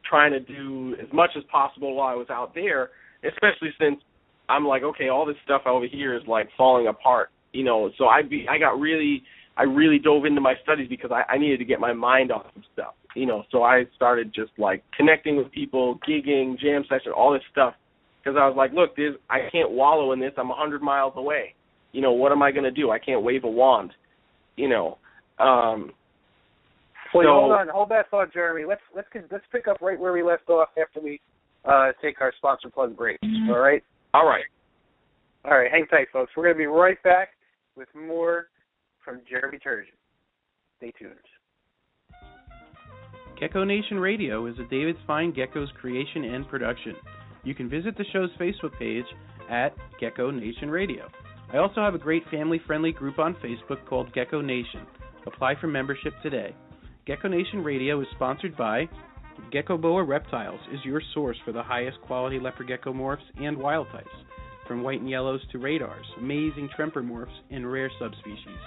trying to do as much as possible while I was out there, especially since I'm like, okay, all this stuff over here is like falling apart, So I really dove into my studies because I needed to get my mind off of stuff, So I started just like connecting with people, gigging, jam session, all this stuff, because I was like, look, I can't wallow in this. I'm 100 miles away, what am I going to do? I can't wave a wand, Hold that thought, Jeremy. Let's pick up right where we left off after we take our sponsor plug break. All right. All right. Hang tight, folks. We're going to be right back with more from Jeremy Turgeon. Stay tuned. Gecko Nation Radio is a David's Fine Geckos creation and production. You can visit the show's Facebook page at Gecko Nation Radio. I also have a great family-friendly group on Facebook called Gecko Nation. Apply for membership today. Gecko Nation Radio is sponsored by Gecko Boa Reptiles, is your source for the highest quality leopard gecko morphs and wild types, from white and yellows to radars, amazing tremper morphs, and rare subspecies.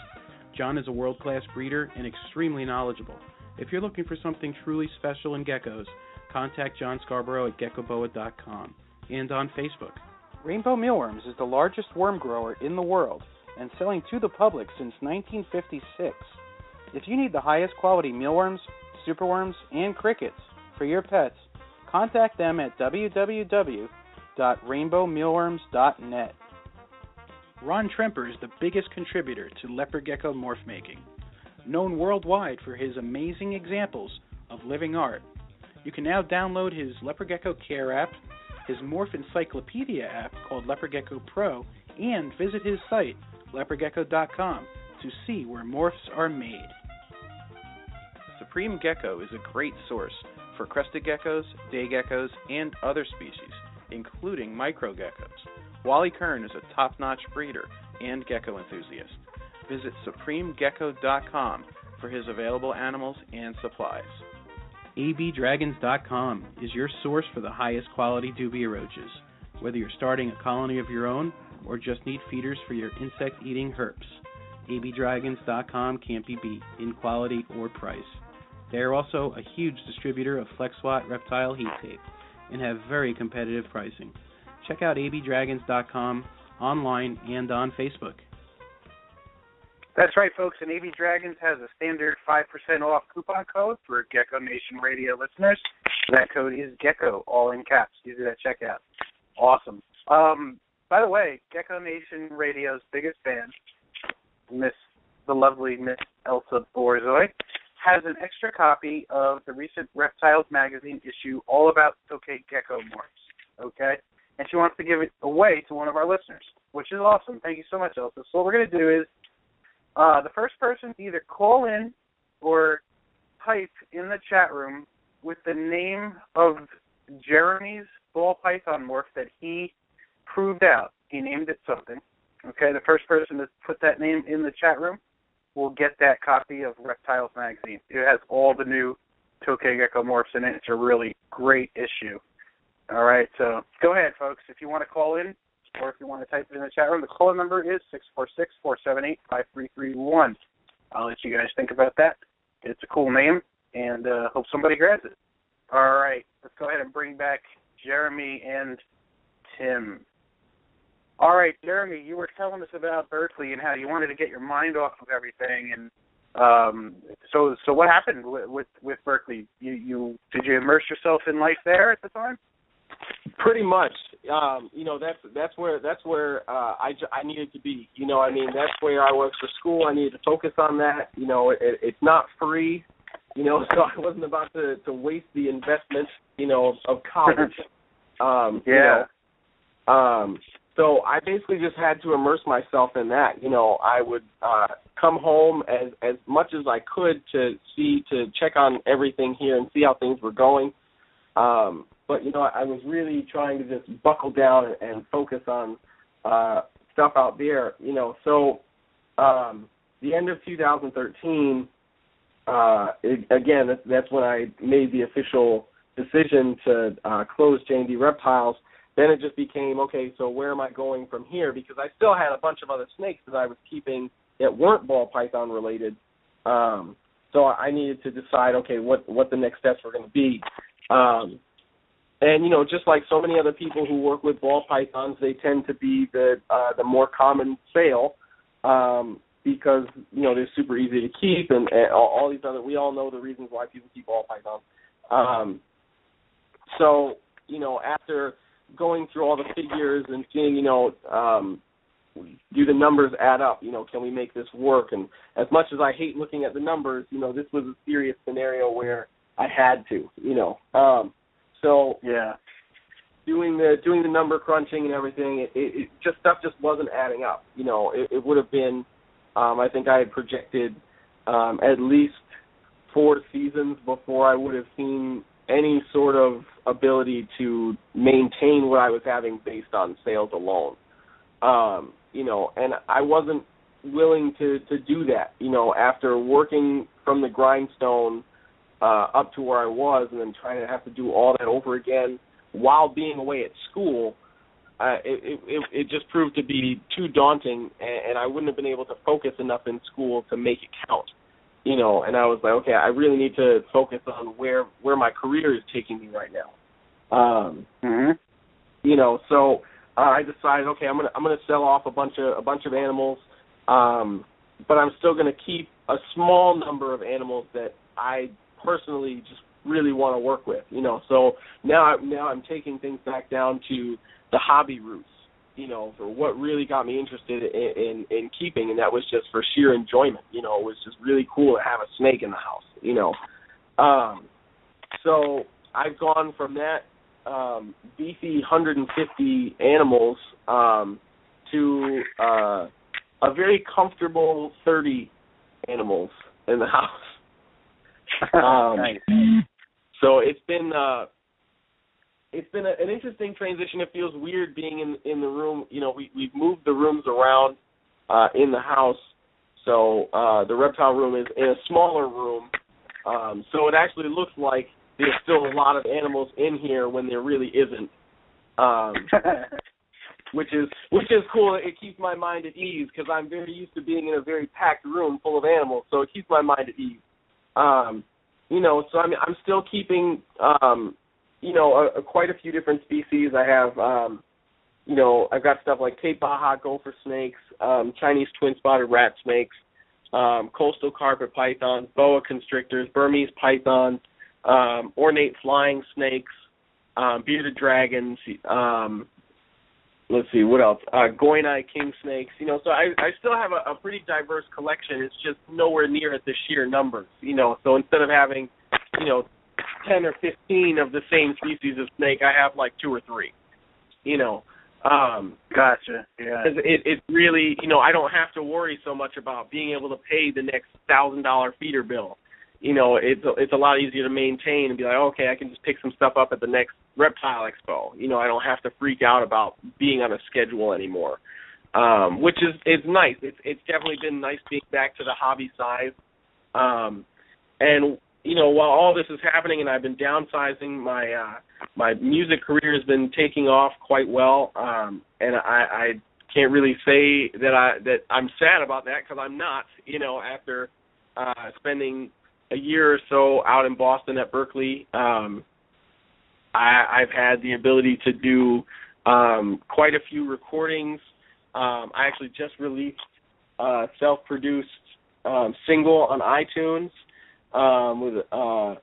John is a world-class breeder and extremely knowledgeable. If you're looking for something truly special in geckos, contact John Scarborough at geckoboa.com and on Facebook. Rainbow Mealworms is the largest worm grower in the world and selling to the public since 1956. If you need the highest quality mealworms, superworms, and crickets for your pets, contact them at www.rainbowmealworms.net. Ron Tremper is the biggest contributor to leopard gecko morph making, known worldwide for his amazing examples of living art. You can now download his Leopard Gecko Care app, his Morph Encyclopedia app called Leopard Gecko Pro, and visit his site, leopardgecko.com, to see where morphs are made. Supreme Gecko is a great source for crested geckos, day geckos, and other species, including micro geckos. Wally Kern is a top-notch breeder and gecko enthusiast. Visit supremegecko.com for his available animals and supplies. abdragons.com is your source for the highest quality dubia roaches. Whether you're starting a colony of your own or just need feeders for your insect-eating herps, abdragons.com can't be beat in quality or price. They are also a huge distributor of FlexWatt reptile heat tape and have very competitive pricing. Check out abdragons.com online and on Facebook. That's right, folks, and AV Dragons has a standard 5% off coupon code for Gecko Nation Radio listeners. That code is GECKO, all in caps. Use it at checkout. Awesome. By the way, Gecko Nation Radio's biggest fan, the lovely Miss Elsa Borzoi, has an extra copy of the recent Reptiles magazine issue all about tokay gecko morphs, okay? And she wants to give it away to one of our listeners, which is awesome. Thank you so much, Elsa. So what we're going to do is the first person to either call in or type in the chat room with the name of Jeremy's ball python morph that he proved out. He named it something. Okay, the first person to put that name in the chat room will get that copy of Reptiles magazine. It has all the new tokay gecko morphs in it. It's a really great issue. All right, so go ahead, folks. If you want to call in or if you want to type it in the chat room, the call number is 646-478-5331. I'll let you guys think about that. It's a cool name, and hope somebody grabs it. All right, let's go ahead and bring back Jeremy and Tim. All right, Jeremy, you were telling us about Berkeley and how you wanted to get your mind off of everything, and so what happened with Berkeley? You did you immerse yourself in life there at the time? Pretty much. That's where I needed to be. That's where I was for school. I needed to focus on that. It's not free. So I wasn't about to waste the investment, of college. So I basically just had to immerse myself in that. I would come home as much as I could to check on everything here and see how things were going. But, I was really trying to just buckle down and focus on stuff out there, So the end of 2013, again, that's when I made the official decision to close J&D Reptiles. Then it just became, okay, so where am I going from here? Because I still had a bunch of other snakes that I was keeping that weren't ball python related. So I needed to decide, okay, what the next steps were going to be. And, just like so many other people who work with ball pythons, they tend to be the more common sale because, they're super easy to keep and all these other, we all know the reasons why people keep ball pythons. So, after going through all the figures and seeing, do the numbers add up? Can we make this work? And as much as I hate looking at the numbers, this was a serious scenario where I had to, So yeah, doing the number crunching and everything, it stuff just wasn't adding up. It would have been, I think I had projected at least 4 seasons before I would have seen any sort of ability to maintain what I was having based on sales alone. And I wasn't willing to do that, after working from the grindstone up to where I was and then trying to have to do all that over again while being away at school. It just proved to be too daunting, and I wouldn't have been able to focus enough in school to make it count. And I was like, okay, I really need to focus on where my career is taking me right now. So I decided, okay, I'm gonna sell off a bunch of animals, but I'm still gonna keep a small number of animals that I personally just really want to work with. So now I'm taking things back down to the hobby roots. For what really got me interested in keeping, and that was just for sheer enjoyment. It was just really cool to have a snake in the house. So I've gone from that beefy 150 animals to a very comfortable 30 animals in the house. Nice. So it's been an interesting transition. It feels weird being in the room. We've moved the rooms around in the house, so the reptile room is in a smaller room. So it actually looks like there's still a lot of animals in here when there really isn't, which is cool. It keeps my mind at ease because I'm very used to being in a very packed room full of animals, so it keeps my mind at ease. So I'm still keeping quite a few different species. I have, I've got stuff like Cape Baja gopher snakes, Chinese twin-spotted rat snakes, coastal carpet pythons, boa constrictors, Burmese pythons, ornate flying snakes, bearded dragons, let's see, what else? Goinai king snakes. So I still have a pretty diverse collection. It's just nowhere near at the sheer numbers. So instead of having, 10 or 15 of the same species of snake, I have like 2 or 3. Gotcha. Yeah. It's really, I don't have to worry so much about being able to pay the next $1,000 feeder bill. It's a lot easier to maintain and be like, okay, I can just pick some stuff up at the next reptile expo. I don't have to freak out about being on a schedule anymore, which is nice. It's definitely been nice being back to the hobby side. And while all this is happening and I've been downsizing, my music career has been taking off quite well, and I can't really say that I'm sad about that because I'm not. After spending a year or so out in Boston at Berkeley, I've had the ability to do quite a few recordings. I actually just released a self-produced single on iTunes. That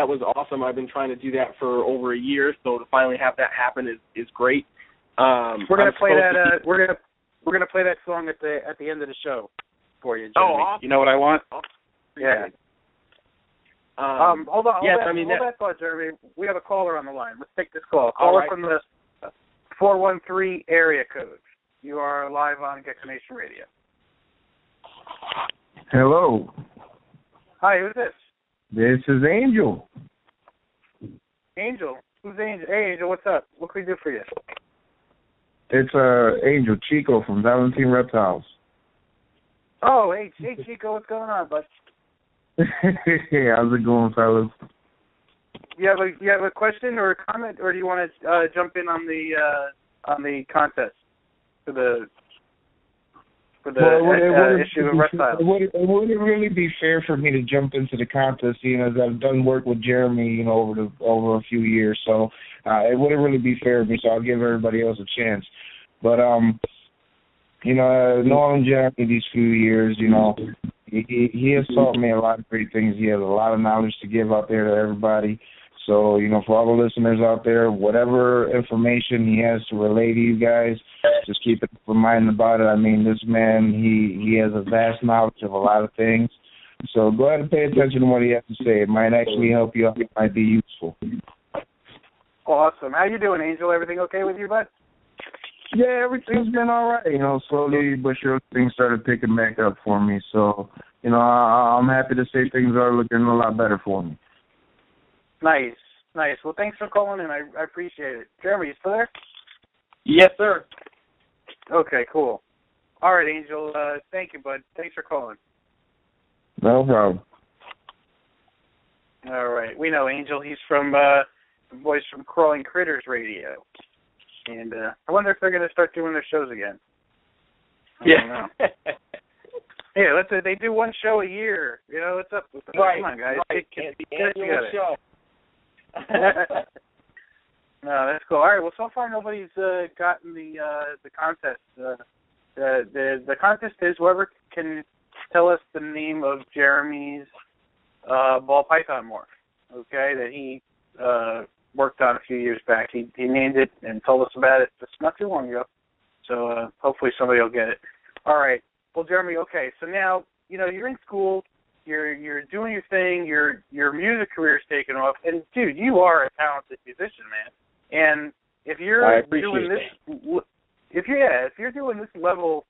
was awesome. I've been trying to do that for over a year, so to finally have that happen is great. We're gonna play that. We're gonna play that song at the end of the show for you, Jimmy. Oh, awesome. You know what I want? Awesome. Yeah. Hold on. Yes, hold that thought, Jeremy. We have a caller on the line. Let's take this call. Caller from the 413 area code. You are live on Gecko Nation Radio. Hello. Hi, who's this? This is Angel. Angel? Who's Angel? Hey, Angel, what's up? What can we do for you? It's Angel Chico from Valentine Reptiles. Oh, hey Chico, what's going on, bud? How's it going, fellas? You have a question or a comment, or do you want to jump in on the contest for the issue of reptiles? It wouldn't really be fair for me to jump into the contest, as I've done work with Jeremy, over a few years. So it wouldn't really be fair to me. So I'll give everybody else a chance. But knowing Jeremy these few years, he has taught me a lot of great things. He has a lot of knowledge to give out there to everybody. So, for all the listeners out there, whatever information he has to relay to you guys, just keep it in mind about it. I mean, this man, he has a vast knowledge of a lot of things. So go ahead and pay attention to what he has to say. It might actually help you out. It might be useful. Awesome. How you doing, Angel? Everything okay with you, bud? Yeah, everything's been all right. Slowly but surely things started picking back up for me. So, I'm happy to say things are looking a lot better for me. Nice. Well, thanks for calling in. I appreciate it. Jeremy, you still there? Yes, sir. Okay, cool. All right, Angel. Thank you, bud. Thanks for calling. No problem. All right. We know Angel. He's from the boys from Crawling Critters Radio. And I wonder if they're going to start doing their shows again. I don't know. Yeah, let's say they do one show a year. What's up with them? Right. Come on, guys. Right. Get the it annual together. show. No, that's cool. All right. Well, so far nobody's gotten the contest. The contest is whoever can tell us the name of Jeremy's ball python morph. Okay, that he worked on a few years back. He named it and told us about it just not too long ago. So hopefully somebody will get it. All right. Well, Jeremy. Okay. So now you're in school. You're doing your thing. Your music career is taking off. And dude, you are a talented musician, man. And if you're doing this, if you're doing this level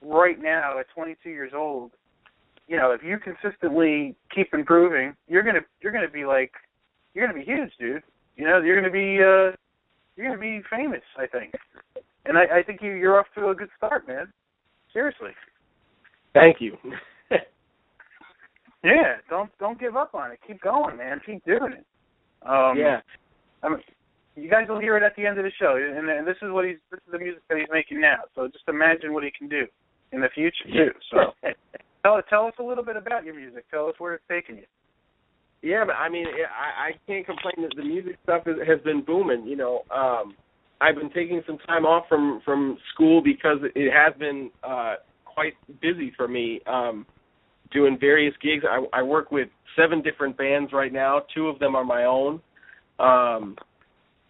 right now at 22 years old, if you consistently keep improving, you're gonna be huge, dude. You're gonna be famous, I think. And I think you're off to a good start, man. Seriously. Thank you. Yeah, don't give up on it. Keep going, man. Keep doing it. Yeah. I mean, you guys will hear it at the end of the show, and this is the music that he's making now. So just imagine what he can do in the future too. So tell us a little bit about your music. Tell us where it's taking you. Yeah, but I mean, I can't complain that the music stuff has been booming. I've been taking some time off from school because it has been quite busy for me. Doing various gigs. I work with 7 different bands right now. 2 of them are my own.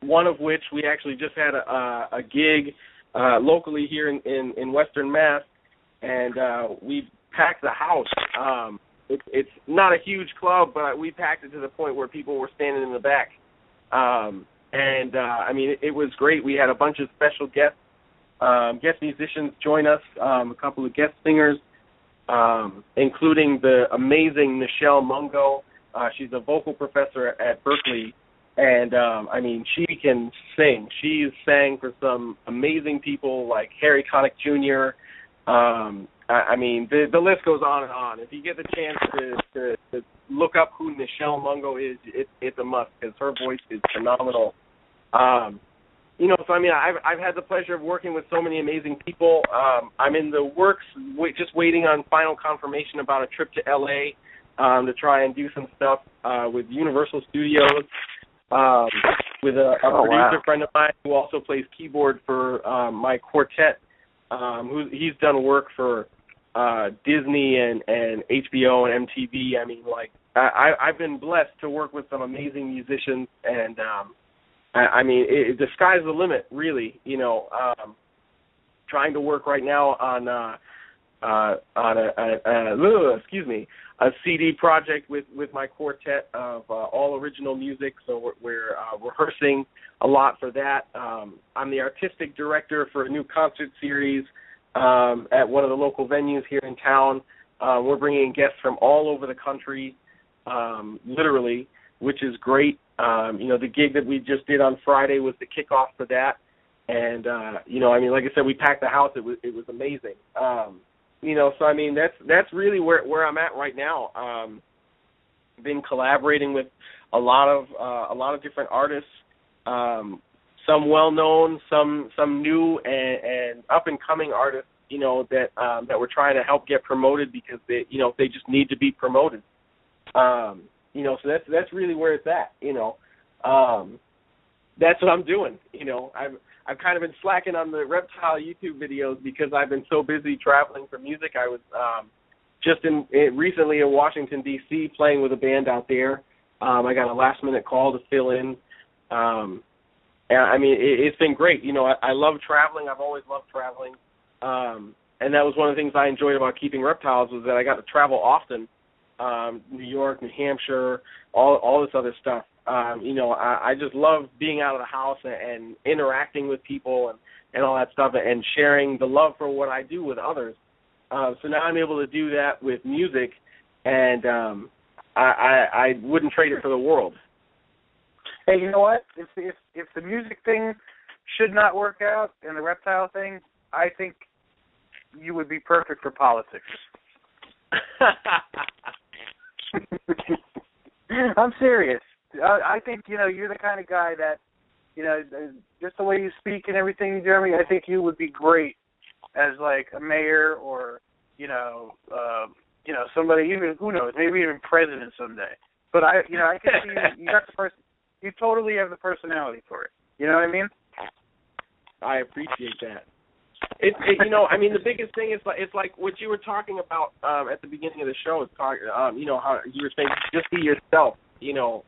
One of which we actually just had a gig locally here in Western Mass, and we packed the house. It's not a huge club, but we packed it to the point where people were standing in the back. I mean, it was great. We had a bunch of special guest musicians join us, a couple of guest singers, including the amazing Nichelle Mungo. She's a vocal professor at Berkeley, and I mean, she can sing. She's sang for some amazing people like Harry Connick Jr. I mean, the list goes on and on. If you get the chance to look up who Nichelle Mungo is, it's a must because her voice is phenomenal. So I mean, I've had the pleasure of working with so many amazing people. I'm in the works, just waiting on final confirmation about a trip to LA to try and do some stuff with Universal Studios with a producer friend of mine who also plays keyboard for my quartet. He's done work for Disney and HBO and MTV. I mean, like I've been blessed to work with some amazing musicians, and I mean, the sky's the limit, really. Trying to work right now on a CD project with my quartet of all original music. So we're rehearsing a lot for that. I'm the artistic director for a new concert series at one of the local venues here in town. We're bringing guests from all over the country, literally, which is great. The gig that we just did on Friday was the kickoff for that. And, I mean, like I said, we packed the house. It was amazing. So I mean, that's really where I'm at right now. Been collaborating with a lot of different artists, some well known, some new and up and coming artists, that we're trying to help get promoted because they just need to be promoted. So that's really where it's at. That's what I'm doing. I've kind of been slacking on the Reptile YouTube videos because I've been so busy traveling for music. I was just recently in Washington, D.C. playing with a band out there. I got a last-minute call to fill in. And, I mean, it's been great. You know, I love traveling. I've always loved traveling. And that was one of the things I enjoyed about keeping reptiles was that I got to travel often. New York, New Hampshire, all this other stuff. You know, I just love being out of the house and interacting with people and all that stuff and sharing the love for what I do with others. So now I'm able to do that with music, and I wouldn't trade it for the world. Hey, you know what? If the music thing should not work out and the reptile thing, I think you would be perfect for politics. I'm serious. I think, you know, you're the kind of guy that, you know, just the way you speak and everything, Jeremy, I think you would be great as, like, a mayor or, you know, somebody, even, who knows, maybe even president someday. But, I can see you got the person. You totally have the personality for it. You know what I mean? I appreciate that. You know, I mean, the biggest thing is it's like what you were talking about at the beginning of the show. You know, how you were saying just be yourself. You know,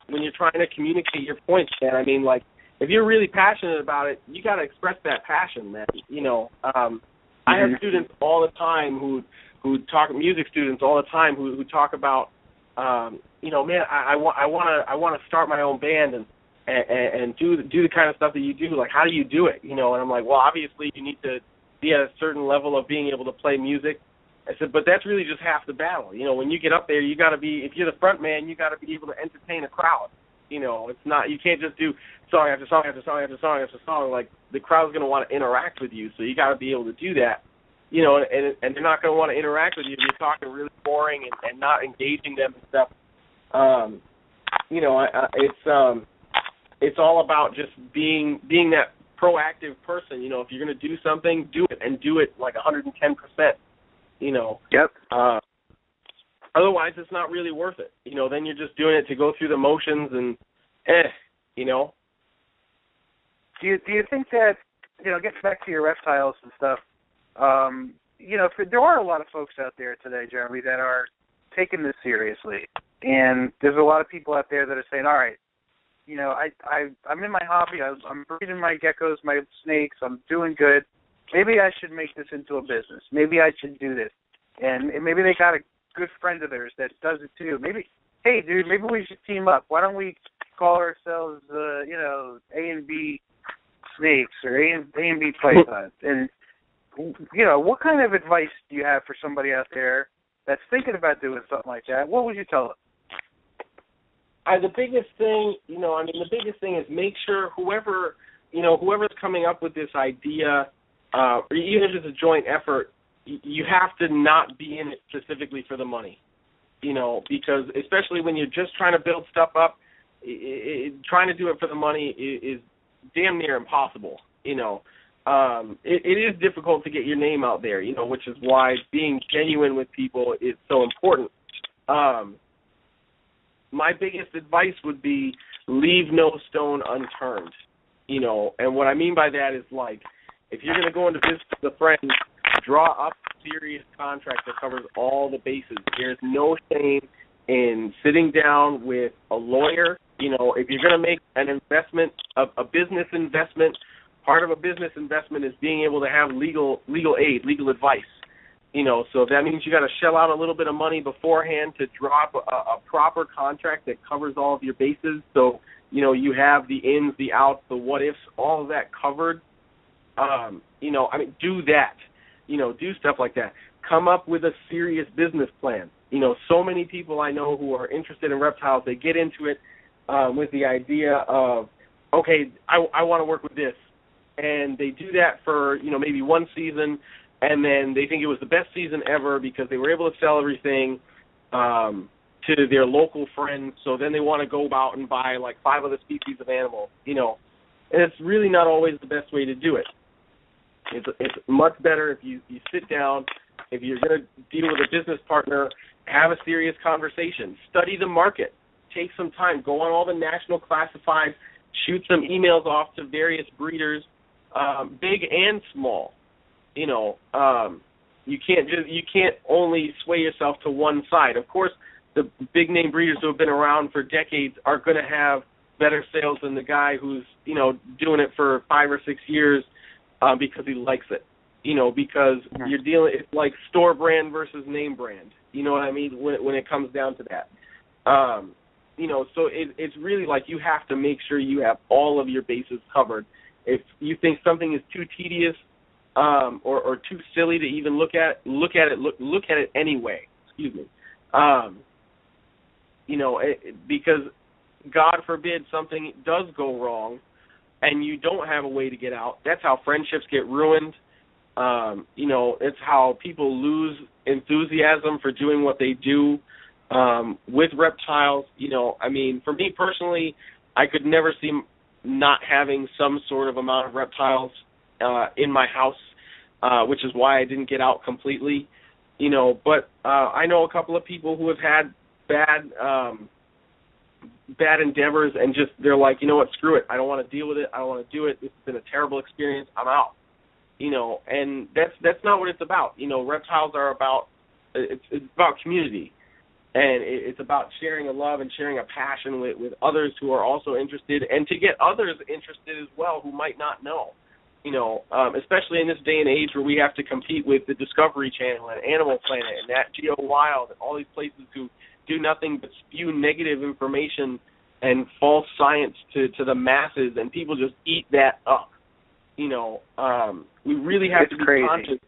when you're trying to communicate your points, man. I mean, like if you're really passionate about it, you got to express that passion, man. You know, I have students all the time who talk, music students all the time who talk about, you know, man, I want to start my own band and do the kind of stuff that you do. Like, how do you do it? You know, and I'm like, well, obviously you need to be at a certain level of being able to play music. I said, but that's really just half the battle. You know, when you get up there, you got to be, if you're the front man, you got to be able to entertain a crowd. You know, it's not, you can't just do song after song after song after song after song. Like, the crowd's going to want to interact with you, so you got to be able to do that. You know, and they're not going to want to interact with you if you're talking really boring and not engaging them and stuff. You know, it's all about just being that proactive person. You know, if you're going to do something, do it, and do it like 110%. You know. Yep. Otherwise, it's not really worth it. You know, then you're just doing it to go through the motions and, you know. Do you think that, you know, getting back to your reptiles and stuff, you know, there are a lot of folks out there today, Jeremy, that are taking this seriously, and there's a lot of people out there that are saying, all right, you know, I'm in my hobby, I'm breeding my geckos, my snakes, I'm doing good. Maybe I should make this into a business. Maybe I should do this. And maybe they got a good friend of theirs that does it too. Maybe, hey, dude, maybe we should team up. Why don't we call ourselves, you know, A and B Snakes or A and B Pythons? And, you know, what kind of advice do you have for somebody out there that's thinking about doing something like that? What would you tell them? The biggest thing, you know, I mean, the biggest thing is make sure whoever's coming up with this idea, or even if it's a joint effort, you have to not be in it specifically for the money, you know, because especially when you're just trying to build stuff up, trying to do it for the money is damn near impossible, you know. It is difficult to get your name out there, you know, which is why being genuine with people is so important. My biggest advice would be leave no stone unturned, you know, and what I mean by that is, like, if you're going to go into business with a friend, draw up a serious contract that covers all the bases. There's no shame in sitting down with a lawyer. You know, if you're going to make an investment, a business investment, part of a business investment is being able to have legal aid, legal advice. You know, so that means you got to shell out a little bit of money beforehand to drop a proper contract that covers all of your bases. So, you know, you have the ins, the outs, the what ifs, all of that covered. You know, I mean, do that. You know, do stuff like that. Come up with a serious business plan. You know, so many people I know who are interested in reptiles, they get into it with the idea of, okay, I want to work with this. And they do that for, you know, maybe one season, and then they think it was the best season ever because they were able to sell everything to their local friends. So then they want to go out and buy like 5 other species of animals, you know. And it's really not always the best way to do it. It's much better if you sit down, if you're going to deal with a business partner, have a serious conversation. Study the market. Take some time. Go on all the national classifieds. Shoot some emails off to various breeders, big and small. You know, you can't only sway yourself to one side. Of course, the big name breeders who have been around for decades are going to have better sales than the guy who's, you know, doing it for 5 or 6 years because he likes it. You know, because you're dealing, it's like store brand versus name brand. You know what I mean? When it comes down to that. You know, so it's really like you have to make sure you have all of your bases covered. If you think something is too tedious or too silly to even look at it anyway. Excuse me. You know, because God forbid something does go wrong and you don't have a way to get out. That's how friendships get ruined. You know, it's how people lose enthusiasm for doing what they do with reptiles. You know, I mean, for me personally, I could never see not having some sort of amount of reptiles in my house, which is why I didn't get out completely. You know, but I know a couple of people who have had bad endeavors and just they're like, you know what, screw it. I don't want to deal with it. I don't want to do it. This has been a terrible experience. I'm out. You know, and that's not what it's about. You know, reptiles are about it's about community, and it's about sharing a love and sharing a passion with others who are also interested, and to get others interested as well who might not know. You know, especially in this day and age where we have to compete with the Discovery Channel and Animal Planet and Nat Geo Wild and all these places who do nothing but spew negative information and false science to the masses, and people just eat that up. You know, we really have to be conscious.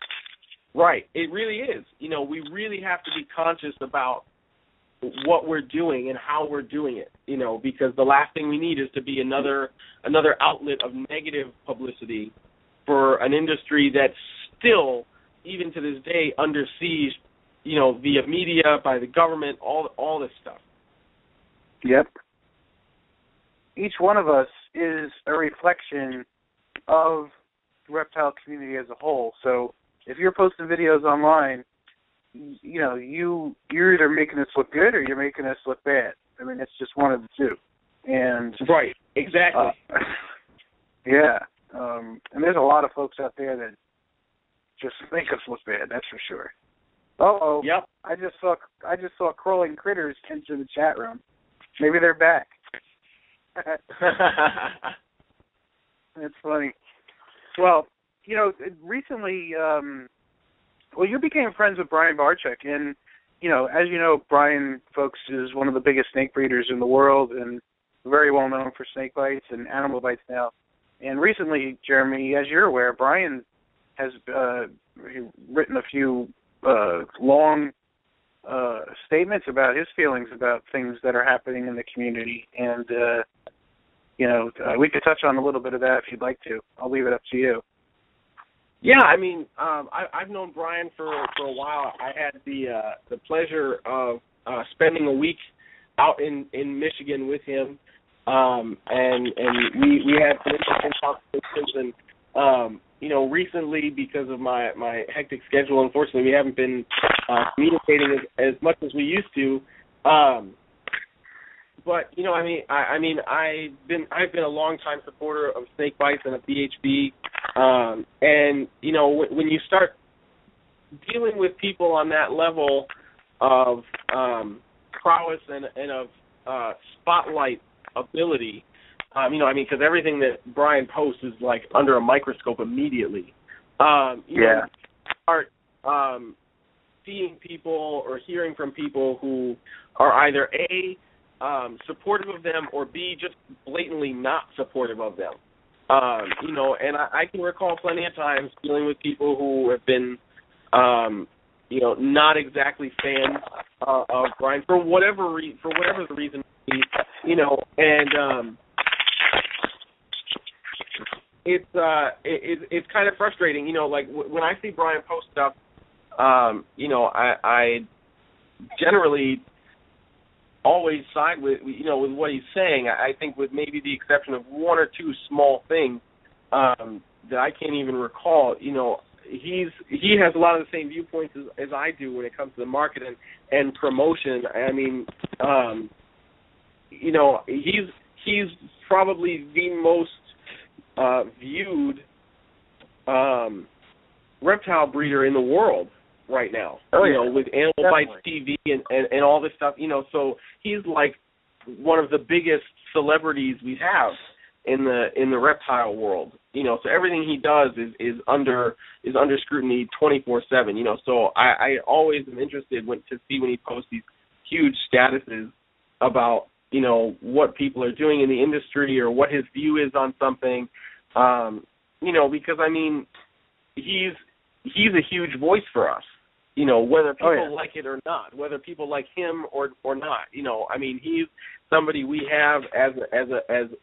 Right, it really is. You know, we really have to be conscious about what we're doing and how we're doing it, you know, because the last thing we need is to be another outlet of negative publicity for an industry that's still, even to this day, under siege, you know, via media, by the government, all this stuff. Yep. Each one of us is a reflection of the reptile community as a whole. So if you're posting videos online, you know, you're either making us look good or you're making us look bad. I mean, it's just one of the two. And right, exactly. Yeah. And there's a lot of folks out there that just make us look bad, that's for sure. Uh-oh. Yep. I just saw crawling critters enter the chat room. Maybe they're back. That's funny. Well, you know, recently, you became friends with Brian Barczyk, and, you know, as you know, Brian, folks, is one of the biggest snake breeders in the world and very well known for snake bites and animal bites now. And recently, Jeremy, as you're aware, Brian has written a few long statements about his feelings about things that are happening in the community. And, you know, we could touch on a little bit of that if you'd like to. I'll leave it up to you. Yeah, I mean, I've known Brian for a while. I had the pleasure of spending a week out in Michigan with him, and we had some interesting conversations. And you know, recently, because of my hectic schedule, unfortunately, we haven't been communicating as much as we used to. But you know, I've been a longtime supporter of snake bites and of BHB, and you know, when you start dealing with people on that level of prowess and of spotlight ability, you know, I mean, because everything that Brian posts is like under a microscope immediately. You know, start seeing people or hearing from people who are either A, supportive of them, or B, just blatantly not supportive of them. You know, and I can recall plenty of times dealing with people who have been, you know, not exactly fans of Brian for whatever the reason, you know, and it's kind of frustrating, you know, like when I see Brian post stuff, you know, I generally always side with what he's saying. I think with maybe the exception of one or two small things that I can't even recall, you know, he has a lot of the same viewpoints as I do when it comes to the market and promotion. I mean, you know, he's probably the most viewed reptile breeder in the world. right now. Oh, you yeah. know, with Animal Definitely. Bites TV and all this stuff. You know, so he's like one of the biggest celebrities we have in the reptile world. You know, so everything he does is under scrutiny 24/7. You know, so I always am interested to see when he posts these huge statuses about, you know, what people are doing in the industry or what his view is on something. You know, because I mean, he's a huge voice for us. You know, whether people like it or not, whether people like him or not. You know, I mean, he's somebody we have as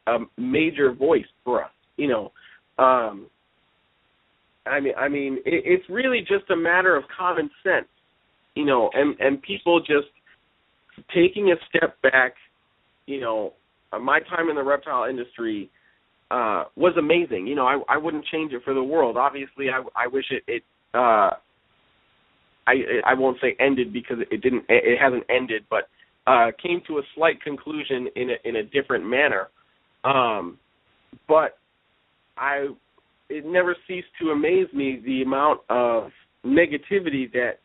a major voice for us. You know, I mean, it's really just a matter of common sense. You know, and people just taking a step back. You know, my time in the reptile industry was amazing. You know, I wouldn't change it for the world. Obviously, I wish it I won't say ended because it hasn't ended, but came to a slight conclusion in a different manner. But it never ceased to amaze me the amount of negativity that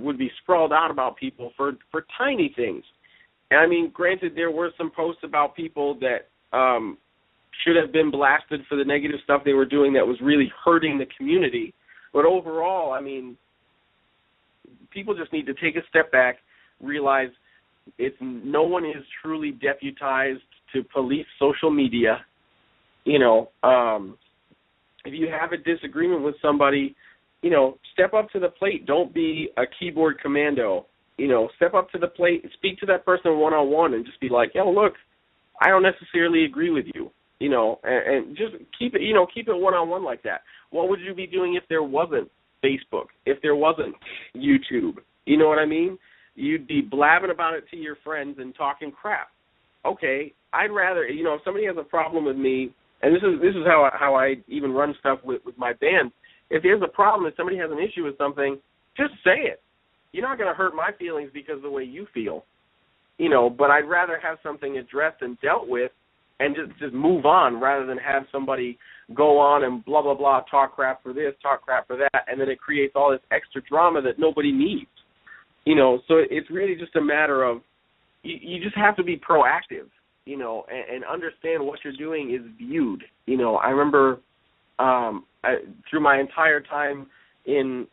would be sprawled out about people for tiny things. And I mean, granted, there were some posts about people that should have been blasted for the negative stuff they were doing that was really hurting the community. But overall, I mean, people just need to take a step back, realize no one is truly deputized to police social media. You know, if you have a disagreement with somebody, you know, step up to the plate. Don't be a keyboard commando. You know, step up to the plate, speak to that person one-on-one and just be like, yo, look, I don't necessarily agree with you. You know, and just keep it one-on-one like that. What would you be doing if there wasn't Facebook, if there wasn't YouTube? You know what I mean? You'd be blabbing about it to your friends and talking crap. Okay, I'd rather, you know, if somebody has a problem with me, and this is how I even run stuff with my band. If there's a problem, if somebody has an issue with something, just say it. You're not going to hurt my feelings because of the way you feel. You know, but I'd rather have something addressed and dealt with and just move on rather than have somebody go on and blah, blah, blah, talk crap for this, talk crap for that, and then it creates all this extra drama that nobody needs. You know, so it's really just a matter of you just have to be proactive, you know, and understand what you're doing is viewed. You know, I remember through my entire time in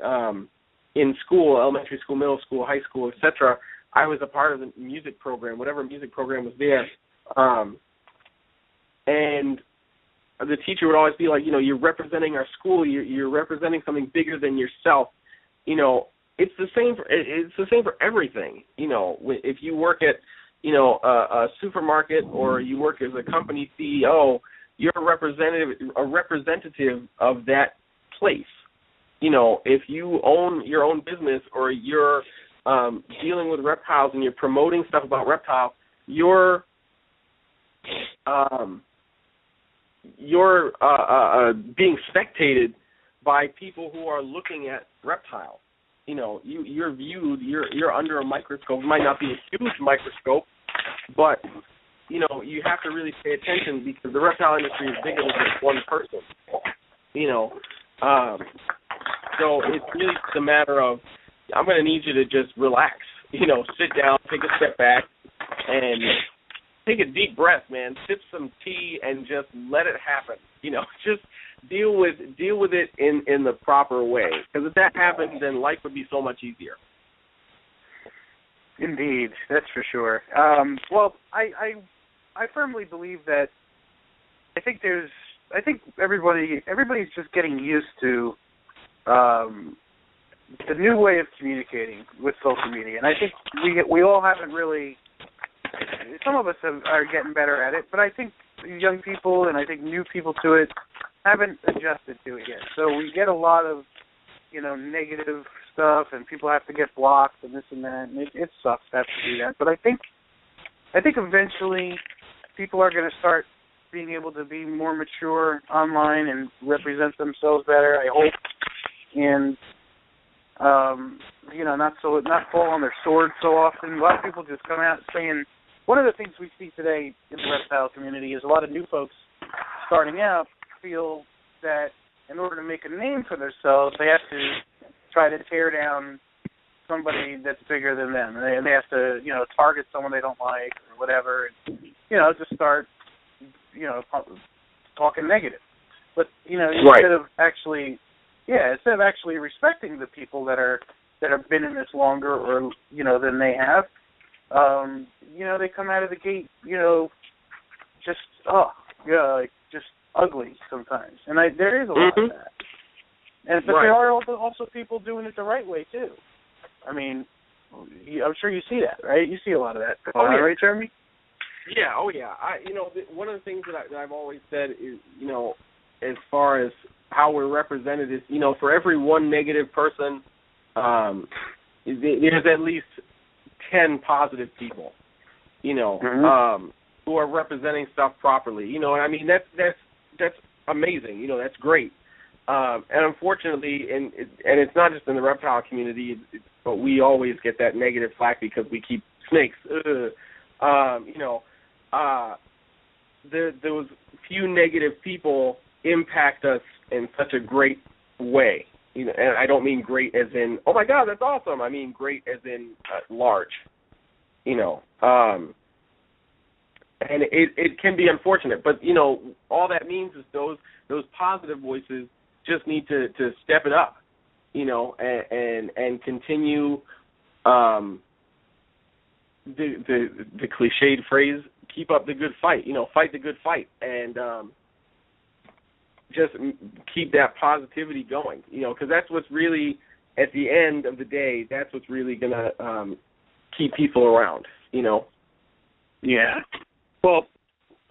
school, elementary school, middle school, high school, etc., I was a part of the music program, whatever music program was there. And the teacher would always be like, you know, you're representing our school, you're representing something bigger than yourself. You know, it's the same for everything. You know, if you work at, you know, a supermarket or you work as a company CEO, you're a representative of that place. You know, if you own your own business or you're dealing with reptiles and you're promoting stuff about reptiles, you're being spectated by people who are looking at reptiles. You know, you're viewed, you're under a microscope. It might not be a huge microscope, but, you know, you have to really pay attention because the reptile industry is bigger than just one person. You know, so it's really just a matter of, I'm going to need you to just relax, you know, sit down, take a step back, and take a deep breath, man. Sip some tea and just let it happen. You know, just deal with it in the proper way. Because if that happens, then life would be so much easier. Indeed, that's for sure. Well, I firmly believe that I think everybody's just getting used to the new way of communicating with social media, and I think we all haven't really. Some of us are getting better at it, but I think young people and I think new people to it haven't adjusted to it yet. So we get a lot of, you know, negative stuff, and people have to get blocked and this and that, and it sucks to have to do that. But I think eventually people are going to start being able to be more mature online and represent themselves better, I hope, and you know, not fall on their sword so often. A lot of people just come out saying. One of the things we see today in the reptile community is a lot of new folks starting out feel that in order to make a name for themselves, they have to try to tear down somebody that's bigger than them, and they have to, target someone they don't like or whatever, and, just start, talking negative. But, instead of actually respecting the people that have been in this longer or, than they have, they come out of the gate, just ugly sometimes. And there is a lot of that. But there are also people doing it the right way, too. I mean, I'm sure you see that, right? You see a lot of that. Right, Jeremy? Yeah, one of the things that I've always said is, as far as how we're represented is, for every one negative person, there's at least 10 positive people, who are representing stuff properly. And I mean, that's amazing. That's great. And unfortunately, and it's not just in the reptile community, but we always get that negative flack because we keep snakes. Those few negative people impact us in such a great way. And I don't mean great as in, oh my God, that's awesome. I mean great as in large. And it can be unfortunate, but all that means is those positive voices just need to step it up, and continue the cliched phrase, keep up the good fight, fight the good fight, and just keep that positivity going, because that's what's really, at the end of the day, that's what's really going to keep people around, Yeah. Well,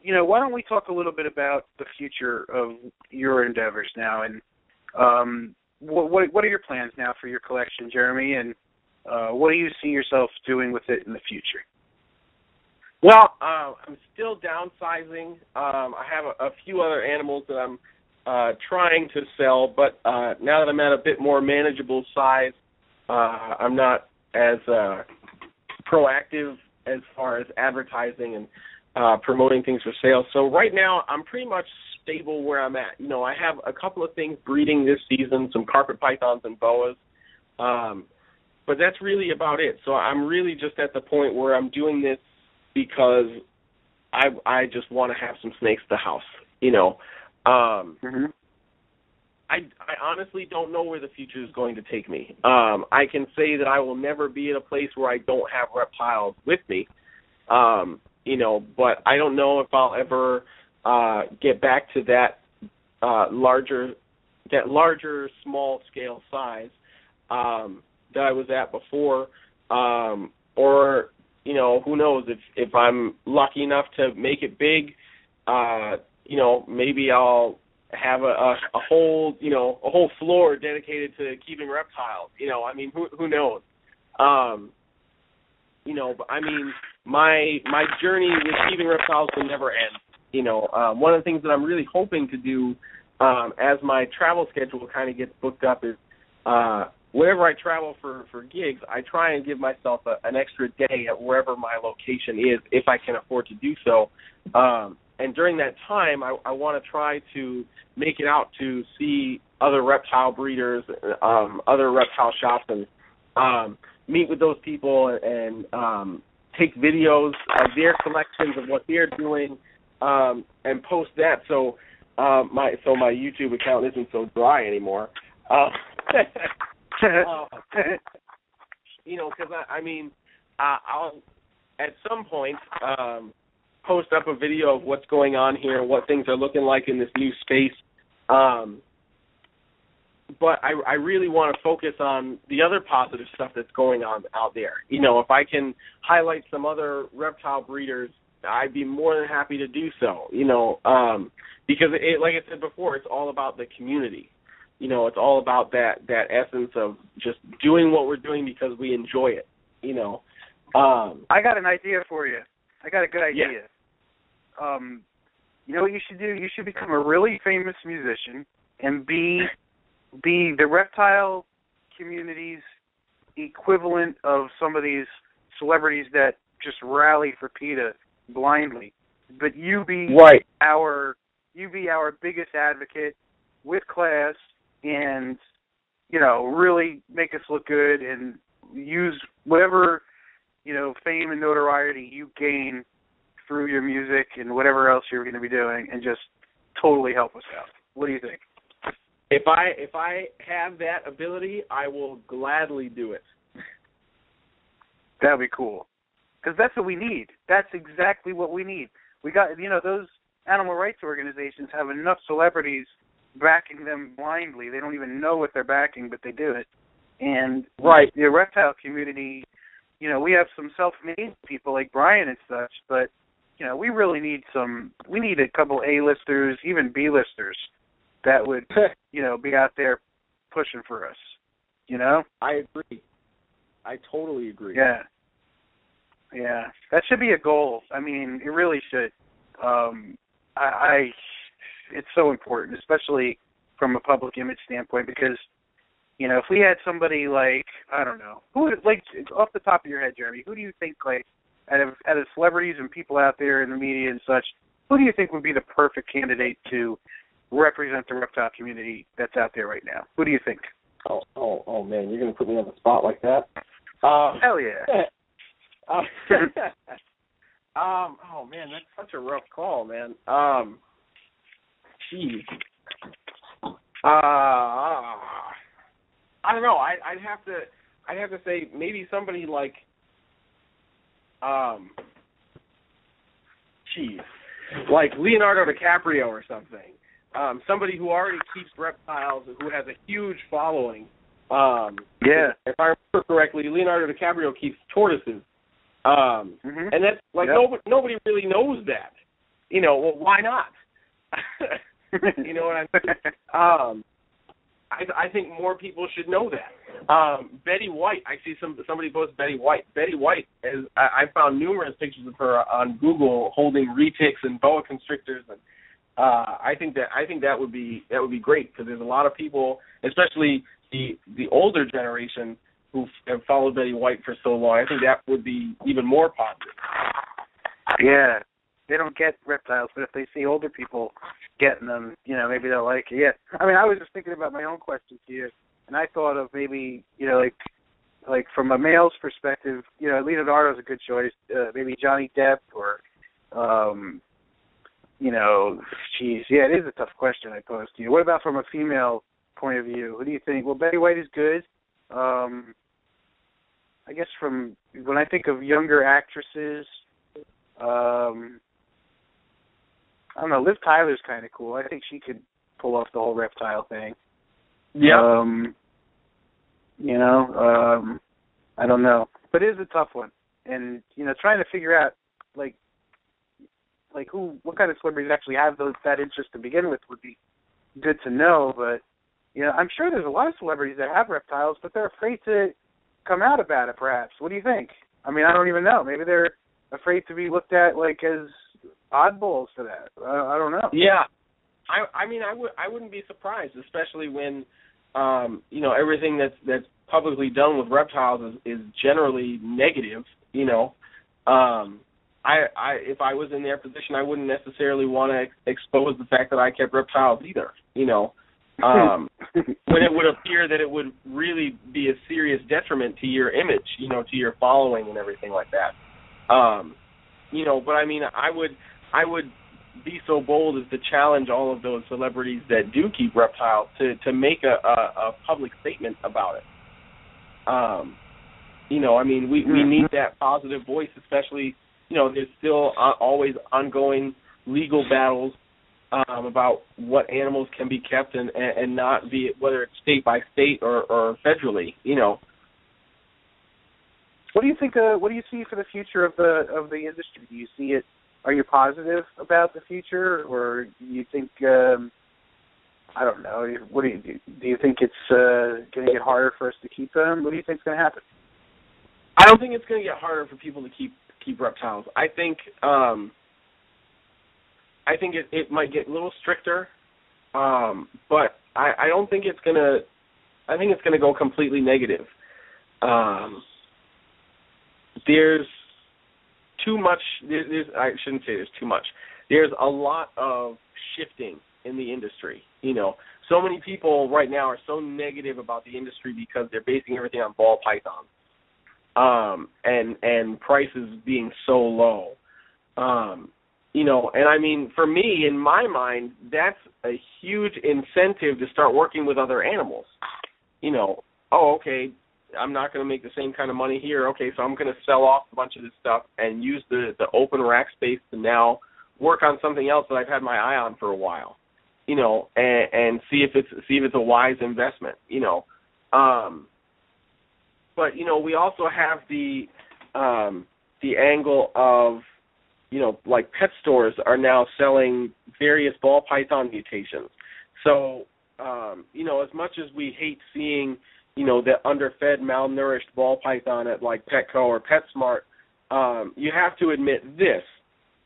why don't we talk a little bit about the future of your endeavors now, and what are your plans now for your collection, Jeremy, and what do you see yourself doing with it in the future? Well, I'm still downsizing. I have a few other animals that I'm trying to sell, but now that I'm at a bit more manageable size, I'm not as proactive as far as advertising and promoting things for sale. So right now, I'm pretty much stable where I'm at. I have a couple of things breeding this season, some carpet pythons and boas, but that's really about it. So I'm really just at the point where I'm doing this because I just want to have some snakes to house, I honestly don't know where the future is going to take me. I can say that I will never be in a place where I don't have reptiles with me, but I don't know if I'll ever get back to that larger small scale size that I was at before, or who knows if I'm lucky enough to make it big, maybe I'll have a whole floor dedicated to keeping reptiles. I mean, who knows? But I mean, my journey with keeping reptiles will never end. One of the things that I'm really hoping to do as my travel schedule kind of gets booked up is whenever I travel for gigs, I try and give myself an extra day at wherever my location is, if I can afford to do so. And during that time, I want to try to make it out to see other reptile breeders, other reptile shops, and meet with those people and take videos of their collections of what they're doing, and post that so my YouTube account isn't so dry anymore. Because I'll at some point post up a video of what's going on here and what things are looking like in this new space. But I really want to focus on the other positive stuff that's going on out there. If I can highlight some other reptile breeders, I'd be more than happy to do so. Because like I said before, it's all about the community. It's all about that essence of just doing what we're doing because we enjoy it. I got an idea for you. I got a good idea. Yeah. You know what you should do? You should become a really famous musician and be the reptile community's equivalent of some of these celebrities that just rally for PETA blindly. But you be our biggest advocate with class, and really make us look good and use whatever, fame and notoriety you gain through your music and whatever else you're going to be doing, and just totally help us out. What do you think? If I have that ability, I will gladly do it. That would be cool. Because that's what we need. That's exactly what we need. We got, those animal rights organizations have enough celebrities backing them blindly. They don't even know what they're backing, but they do it. And the reptile community, we have some self-made people like Brian and such, but, we really need we need a couple A-listers, even B-listers that would, be out there pushing for us, I agree. I totally agree. Yeah. Yeah. That should be a goal. I mean, it really should. It's so important, especially from a public image standpoint, because, if we had somebody like, I don't know, off the top of your head, Jeremy, who do you think, out of celebrities and people out there in the media and such, who do you think would be the perfect candidate to represent the reptile community that's out there right now? Who do you think? Oh man, you're going to put me on the spot like that? Hell yeah. Oh man, that's such a rough call, man. Geez. I don't know. I'd have to say maybe somebody like, like Leonardo DiCaprio or something. Somebody who already keeps reptiles, who has a huge following. Yeah. If I remember correctly, Leonardo DiCaprio keeps tortoises. And that's like nobody really knows that. Well, why not? You know what I mean? I think more people should know that. Betty White, I see somebody post Betty White. Betty White, I found numerous pictures of her on Google holding retics and boa constrictors, and I think that would be great, because there's a lot of people, especially the older generation, who have followed Betty White for so long. I think that would be even more positive. Yeah, they don't get reptiles, but if they see older people getting them, maybe they'll like it. Yeah, I mean, I was just thinking about my own question to you, and I thought of maybe, like from a male's perspective, Leonardo's a good choice. Maybe Johnny Depp or, it is a tough question I posed to you. What about from a female point of view? Who do you think? Well, Betty White is good. I guess from when I think of younger actresses, I don't know, Liv Tyler's kind of cool. I think she could pull off the whole reptile thing. Yeah. I don't know. But it is a tough one. And, trying to figure out, what kind of celebrities actually have that interest to begin with would be good to know. But, I'm sure there's a lot of celebrities that have reptiles, but they're afraid to come out about it, perhaps. What do you think? I mean, I don't even know. Maybe they're afraid to be looked at, as oddballs for that. I don't know. Yeah. I wouldn't be surprised, especially when, everything that's publicly done with reptiles is generally negative, if I was in their position, I wouldn't necessarily want to expose the fact that I kept reptiles either, when it would appear that it would really be a serious detriment to your image, to your following and everything like that. But I mean, I would be so bold as to challenge all of those celebrities that do keep reptiles to make a public statement about it. We need that positive voice, especially, there's still always ongoing legal battles about what animals can be kept and not be, whether it's state by state or federally, What do you think? What do you see for the future of the industry? Do you see it? Are you positive about the future, or do you think? I don't know. What do you do? Do you think it's going to get harder for us to keep them? What do you think is going to happen? I don't think it's going to get harder for people to keep reptiles. I think it might get a little stricter, but I don't think it's going to. I think it's going to go completely negative. There's too much. I shouldn't say there's too much. There's a lot of shifting in the industry. So many people right now are so negative about the industry because they're basing everything on ball pythons. and prices being so low. And I mean, for me, in my mind, that's a huge incentive to start working with other animals. Okay, I'm not going to make the same kind of money here. Okay, so I'm going to sell off a bunch of this stuff and use the open rack space to now work on something else that I've had my eye on for a while, and see if it's a wise investment, But we also have the angle of like pet stores are now selling various ball python mutations. So as much as we hate seeing the underfed, malnourished ball python at like Petco or PetSmart, you have to admit this.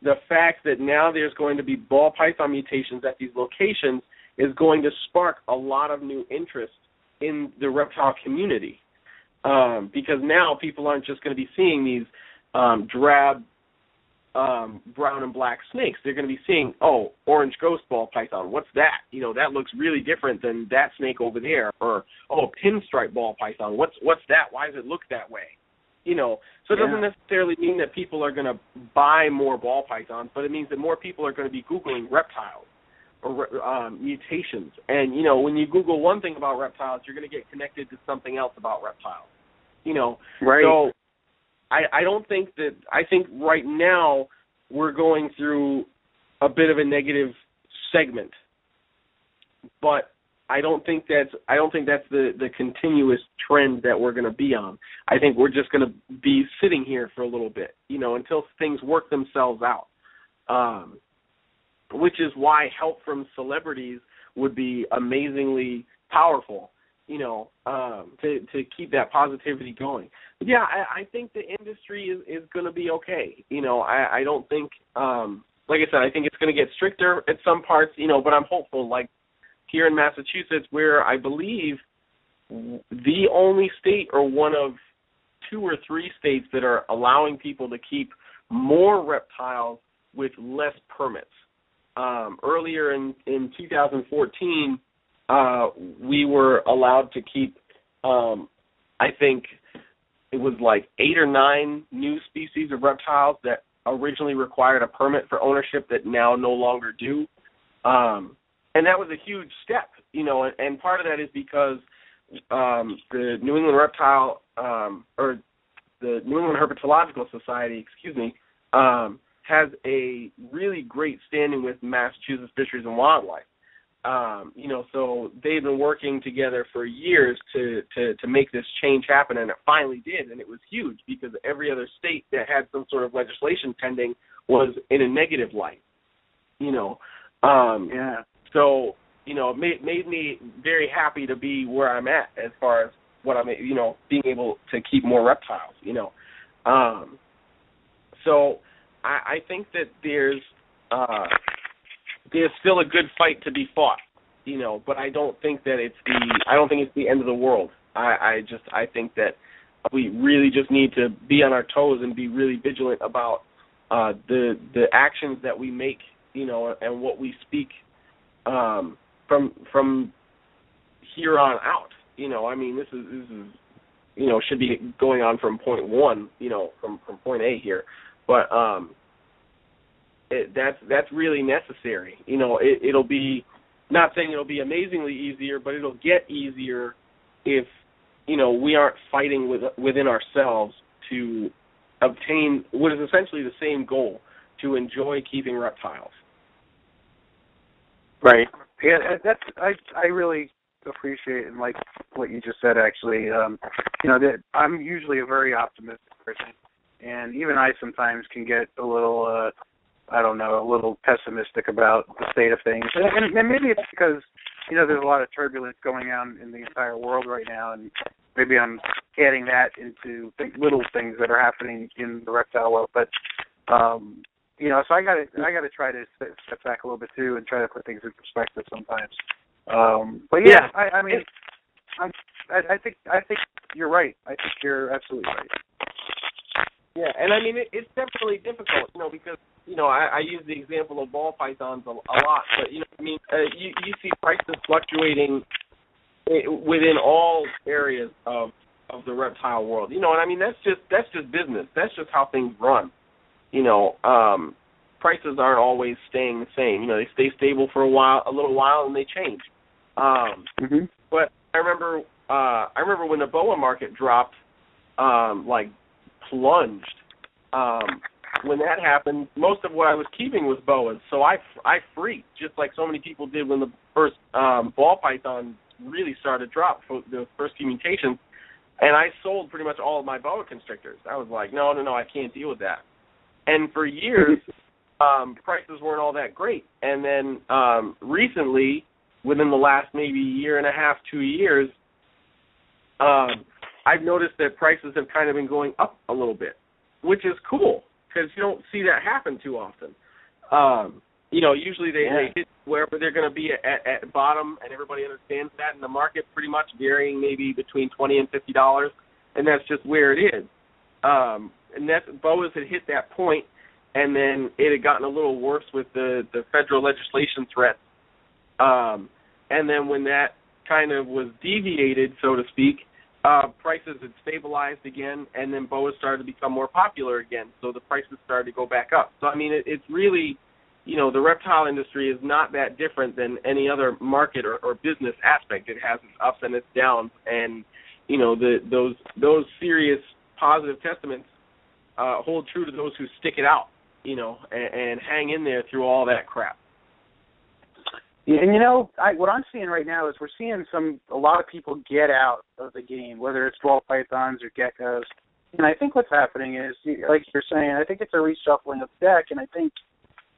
The fact that now there's going to be ball python mutations at these locations is going to spark a lot of new interest in the reptile community, because now people aren't just going to be seeing these drab brown and black snakes. They're going to be seeing, orange ghost ball python. What's that? That looks really different than that snake over there. Or, pinstripe ball python. What's that? Why does it look that way? So it doesn't necessarily mean that people are going to buy more ball pythons, but it means that more people are going to be Googling reptiles or mutations. And, when you Google one thing about reptiles, you're going to get connected to something else about reptiles. Right. So I think right now we're going through a bit of a negative segment, but I don't think that's the continuous trend that we're going to be on. I think we're just going to be sitting here for a little bit, until things work themselves out. Which is why help from celebrities would be amazingly powerful, to keep that positivity going. But yeah, I think the industry is going to be okay. I don't think, like I said, I think it's going to get stricter at some parts, but I'm hopeful. Like here in Massachusetts, where I believe the only state or one of 2 or 3 states that are allowing people to keep more reptiles with less permits. Earlier in 2014, we were allowed to keep, I think it was like 8 or 9 new species of reptiles that originally required a permit for ownership that now no longer do. And that was a huge step, and part of that is because the New England Reptile, or the New England Herpetological Society, has a really great standing with Massachusetts Fisheries and Wildlife. So they've been working together for years to make this change happen, and it finally did, and it was huge because every other state that had some sort of legislation pending was in a negative light. So, it made me very happy to be where I'm at as far as what I'm, being able to keep more reptiles, So I think that there's still a good fight to be fought, but I don't think that it's the end of the world. I think that we really just need to be on our toes and be really vigilant about the actions that we make, and what we speak from here on out. This is should be going on from point 1, from point A here, but that's really necessary. It'll be, not saying it'll be amazingly easier, but it'll get easier if we aren't fighting within ourselves to obtain what is essentially the same goal, to enjoy keeping reptiles. Right. Yeah, I really appreciate and like what you just said. Actually, that I'm usually a very optimistic person, and even I sometimes can get a little, a little pessimistic about the state of things. And maybe it's because there's a lot of turbulence going on in the entire world right now, and maybe I'm adding that into little things that are happening in the reptile world. But so I gotta try to step back a little bit too and try to put things in perspective sometimes. But yeah, I think you're right. I think you're absolutely right. Yeah, and it's definitely difficult, because I use the example of ball pythons a lot, but you see prices fluctuating within all areas of of the reptile world. You know, and I mean that's just business. That's just how things run. You know, prices aren't always staying the same. You know, they stay stable for a little while, and they change. But I remember when the boa market dropped, like plunged. When that happened, most of what I was keeping was boas, so I freaked, just like so many people did when the first ball python really started to drop, for the first few mutations, and I sold pretty much all of my boa constrictors. I was like, no, I can't deal with that. And for years, prices weren't all that great. And then recently, within the last maybe year and a half, 2 years, I've noticed that prices have kind of been going up a little bit, which is cool because you don't see that happen too often. You know, usually they hit wherever they're going to be at bottom, and everybody understands that in the market, pretty much varying maybe between $20 and $50, and that's just where it is. And that boas had hit that point, and then it had gotten a little worse with the federal legislation threats. And then when that kind of was deviated, so to speak, prices had stabilized again, and then boas started to become more popular again, so the prices started to go back up. So, I mean, it's really, you know, the reptile industry is not that different than any other market or business aspect. It has its ups and its downs, and, you know, those serious positive testaments hold true to those who stick it out, you know, and hang in there through all that crap. Yeah, and you know, what I'm seeing right now is we're seeing a lot of people get out of the game, whether it's ball pythons or geckos. And I think what's happening is, like you're saying, I think it's a reshuffling of the deck, and I think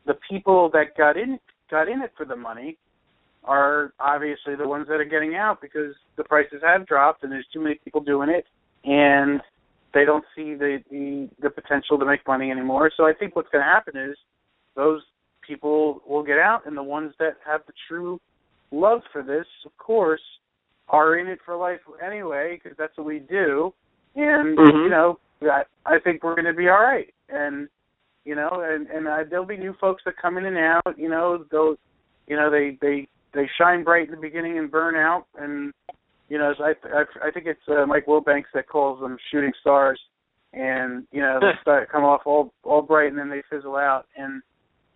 the people that got in it for the money are obviously the ones that are getting out because the prices have dropped and there's too many people doing it, and they don't see the potential to make money anymore. So I think what's going to happen is those people will get out, and the ones that have the true love for this, of course, are in it for life anyway, because that's what we do. And, you know, I think we're going to be all right. And, you know, and there'll be new folks that come in and out, you know, they shine bright in the beginning and burn out. And, you know, I think it's Mike Wilbanks that calls them shooting stars. And, you know, they start come off all bright and then they fizzle out. And,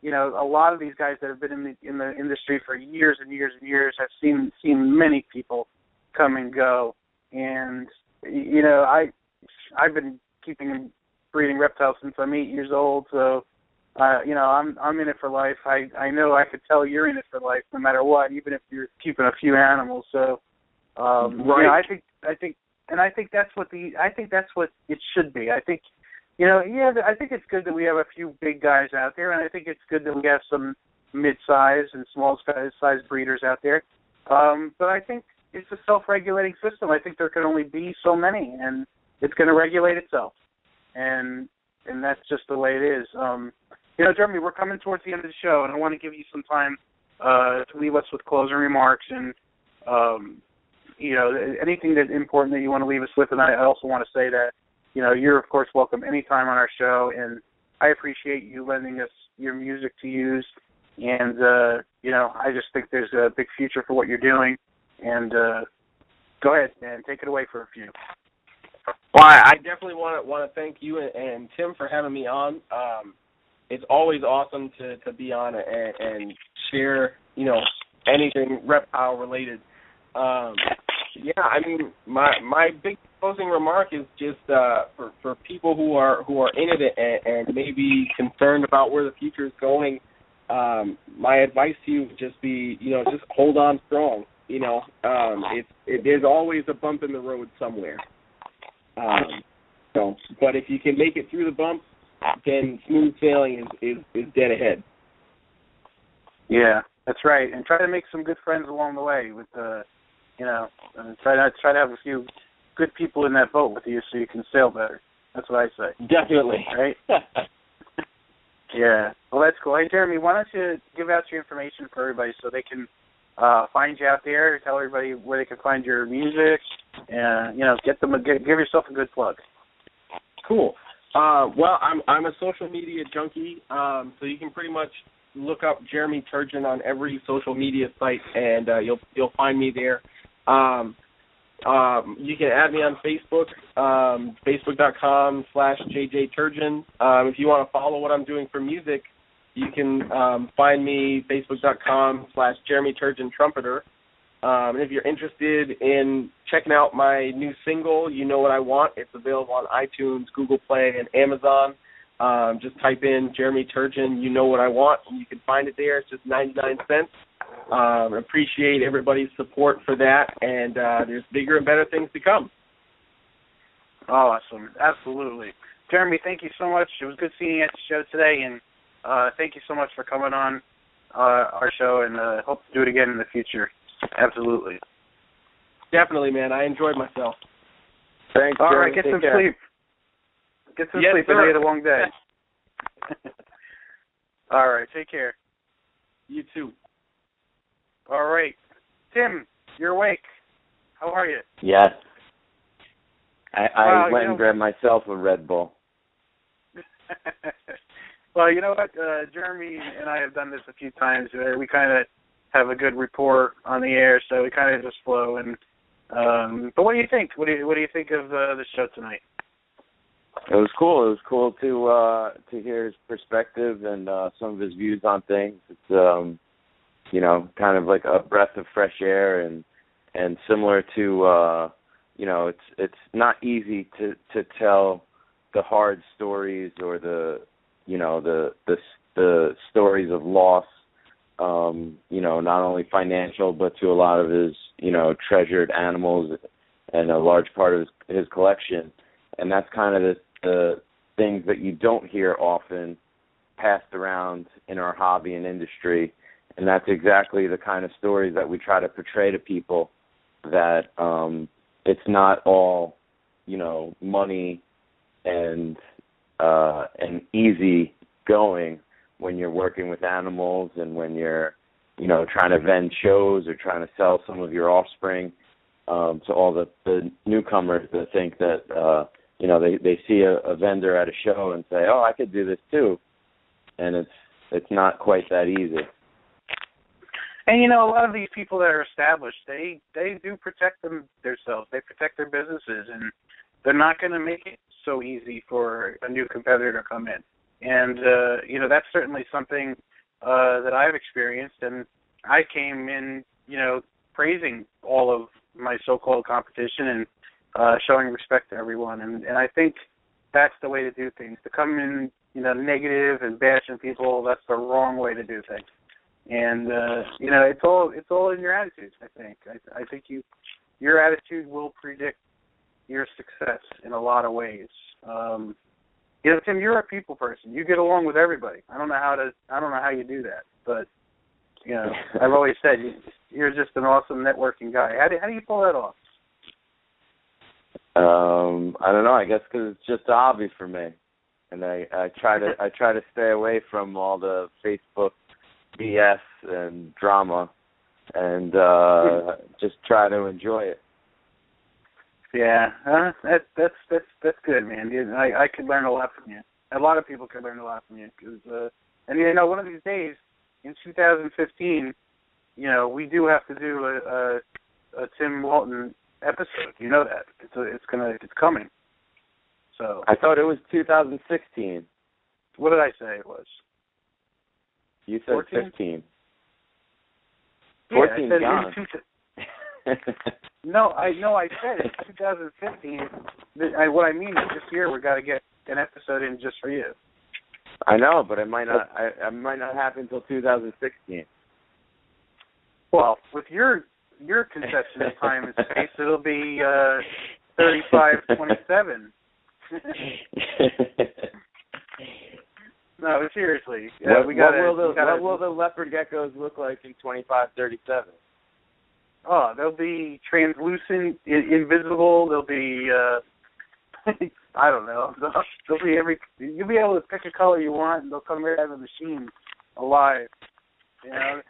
you know, a lot of these guys that have been in the industry for years and years and years have seen many people come and go. And, you know, I've been keeping and breeding reptiles since I'm 8 years old, so you know, I'm in it for life. I know I could tell you're in it for life no matter what, even if you're keeping a few animals. So right. You know, I think that's what it should be. I think, you know, I think it's good that we have a few big guys out there, and I think it's good that we have some mid-size and small-size breeders out there. But I think it's a self-regulating system. I think there can only be so many, and it's going to regulate itself. And that's just the way it is. You know, Jeremy, we're coming towards the end of the show, and I want to give you some time to leave us with closing remarks and, you know, anything that's important that you want to leave us with. And I also want to say that, you know, you're, of course, welcome anytime on our show, and I appreciate you lending us your music to use. And, you know, I just think there's a big future for what you're doing. And go ahead, man. Take it away for a few. Well, I definitely want to thank you and Tim for having me on. It's always awesome to be on and share, you know, anything reptile related. Yeah, I mean, my big closing remark is just for people who are in it and maybe concerned about where the future is going. My advice to you would just be, you know, just hold on strong. You know, there's always a bump in the road somewhere. But if you can make it through the bumps, then smooth sailing is dead ahead. Yeah, that's right. And try to make some good friends along the way with you know, and try to have a few good people in that boat with you so you can sail better. That's what I say. Definitely. Right? Yeah. Well, that's cool. Hey, Jeremy, why don't you give out your information for everybody so they can find you out there, tell everybody where they can find your music, and, you know, give yourself a good plug. Cool. Well, I'm a social media junkie, so you can pretty much look up Jeremy Turgeon on every social media site, and you'll find me there. You can add me on Facebook, facebook.com/JJTurgeon. If you want to follow what I'm doing for music, you can find me facebook.com/JeremyTurgeonTrumpeter. And if you're interested in checking out my new single, You Know What I Want, it's available on iTunes, Google Play, and Amazon. Just type in Jeremy Turgeon, You Know What I Want, and you can find it there. It's just 99 cents. Appreciate everybody's support for that, and there's bigger and better things to come. Awesome. Absolutely. Jeremy, thank you so much. It was good seeing you at the show today, and thank you so much for coming on our show, and hope to do it again in the future. Absolutely. Definitely, man. I enjoyed myself. Thanks, All Jeremy. right, get Take some care. sleep. Get some Yes, sleep. sir. I know you had a long day. All right, take care. You too. All right. Tim, you're awake. How are you? Yes. I went you know, and grabbed myself a Red Bull. Well, you know what? Jeremy and I have done this a few times. We kind of have a good rapport on the air, so we kind of just flow. And but what do you think? What do you think of the show tonight? It was cool. It was cool to hear his perspective and some of his views on things. It's kind of like a breath of fresh air, and similar to it's not easy to tell the hard stories or the stories of loss. Not only financial, but to a lot of his treasured animals and a large part of his collection. And that's kind of the things that you don't hear often passed around in our hobby and industry. And that's exactly the kind of stories that we try to portray to people, that it's not all, money and easy going when you're working with animals, and when you're, trying to vend shows or trying to sell some of your offspring. To all the newcomers that think that, they see a vendor at a show and say, oh, I could do this too. And it's not quite that easy. And, a lot of these people that are established, they do protect themselves. They protect their businesses, and they're not going to make it so easy for a new competitor to come in. And, that's certainly something that I've experienced. And I came in, praising all of my so-called competition and showing respect to everyone. And I think that's the way to do things. To come in, negative and bashing people, that's the wrong way to do things. And it's all in your attitude. I think your attitude will predict your success in a lot of ways. Tim, you're a people person. You get along with everybody. I don't know how you do that, but I've always said you're just an awesome networking guy. How do you pull that off? I don't know. I guess because it's just a hobby for me, and I try to stay away from all the Facebook BS and drama, and just try to enjoy it. Yeah, that's good, man. I could learn a lot from you. A lot of people could learn a lot from you, because one of these days in 2015, we do have to do a Tim Walton episode. You know that it's coming. So I thought it was 2016. What did I say it was? You said 14? 15. Yeah, 14 I said gone. No, I said it's 2015. What I mean is this year we got to get an episode in just for you. I know, but it might not. I might not happen until 2016. Well, with your concession of time and space, it'll be 35-27. No, seriously. What will the leopard geckos look like in 25-37? Oh, they'll be translucent, invisible. They'll be, I don't know. They'll be you'll be able to pick a color you want, and they'll come right out of the machine alive.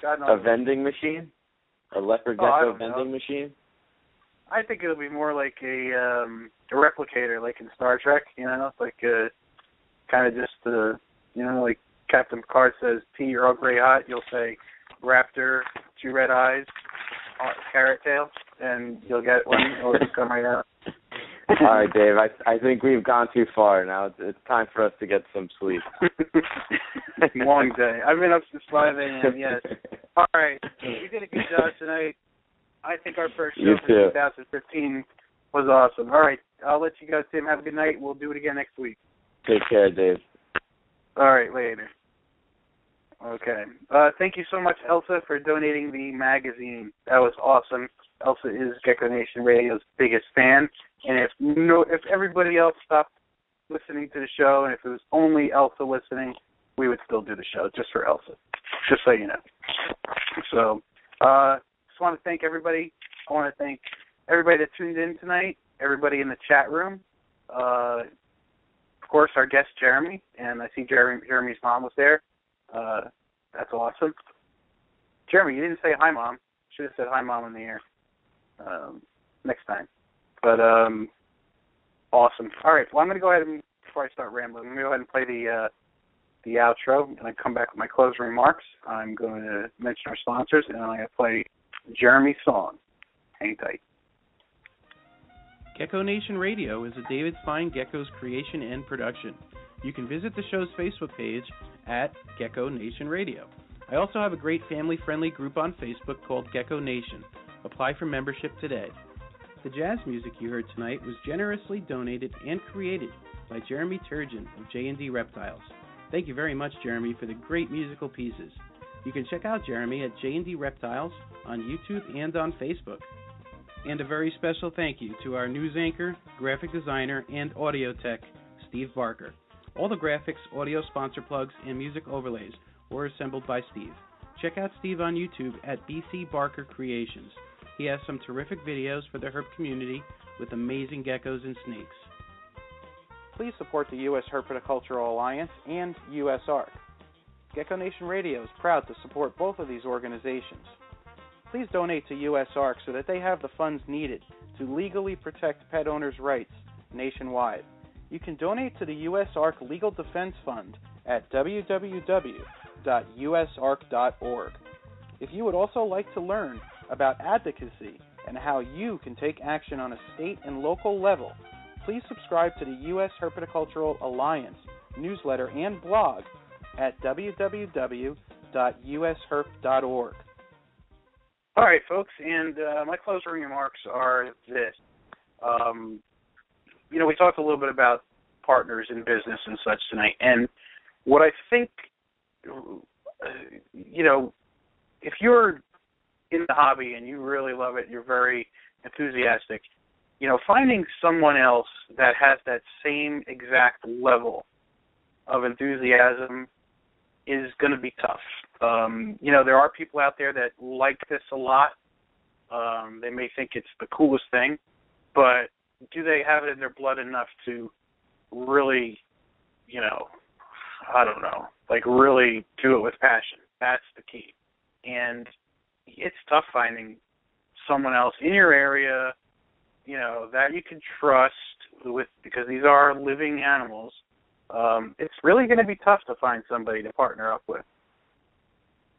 God knows. A vending machine? A leopard gecko vending machine? I think it'll be more like a replicator, like in Star Trek. It's like kind of just like Captain Picard says, "Tea, Earl Grey hot." You'll say, "Raptor, 2 red eyes." carrot tail, and you'll get one. It'll come right out. All right, Dave. I think we've gone too far. Now it's time for us to get some sleep. Long day. I've been up since 5 a.m., yes. All right. We did a good job tonight. I think our first show for 2015 was awesome. All right. I'll let you go, Tim. Have a good night. We'll do it again next week. Take care, Dave. All right. Later. Okay. Thank you so much, Elsa, for donating the magazine. That was awesome. Elsa is Gecko Nation Radio's biggest fan. And if everybody else stopped listening to the show, and if it was only Elsa listening, we would still do the show just for Elsa, just so you know. So, just want to thank everybody. I want to thank everybody that tuned in tonight, everybody in the chat room. Of course, our guest, Jeremy, and I see Jeremy's mom was there. That's awesome. Jeremy, you didn't say hi, Mom. Should have said hi, Mom, in the air. Next time. But, awesome. All right, well, I'm going to go ahead and, before I start rambling, I'm going to go ahead and play the outro, and I come back with my closing remarks. I'm going to mention our sponsors, and I'm going to play Jeremy's song. Hang tight. Gecko Nation Radio is a David Fine Gecko's creation and production. You can visit the show's Facebook page at Gecko Nation Radio. I also have a great family-friendly group on Facebook called Gecko Nation. Apply for membership today. The jazz music you heard tonight was generously donated and created by Jeremy Turgeon of J&D Reptiles. Thank you very much, Jeremy, for the great musical pieces. You can check out Jeremy at J&D Reptiles on YouTube and on Facebook. And a very special thank you to our news anchor, graphic designer, and audio tech, Steve Barker. All the graphics, audio sponsor plugs, and music overlays were assembled by Steve. Check out Steve on YouTube at BC Barker Creations. He has some terrific videos for the herp community with amazing geckos and snakes. Please support the U.S. Herpetocultural Alliance and USARC. Gecko Nation Radio is proud to support both of these organizations. Please donate to USARC so that they have the funds needed to legally protect pet owners' rights nationwide. You can donate to the USARC Legal Defense Fund at www.usarc.org. If you would also like to learn about advocacy and how you can take action on a state and local level, please subscribe to the U.S. Herpetocultural Alliance newsletter and blog at www.usherp.org. All right, folks, and my closing remarks are this. We talked a little bit about partners in business and such tonight, and what I think, if you're in the hobby and you really love it, you're very enthusiastic, finding someone else that has that same exact level of enthusiasm is going to be tough. There are people out there that like this a lot. They may think it's the coolest thing, but do they have it in their blood enough to really, really do it with passion? That's the key. And it's tough finding someone else in your area, that you can trust because these are living animals. It's really going to be tough to find somebody to partner up with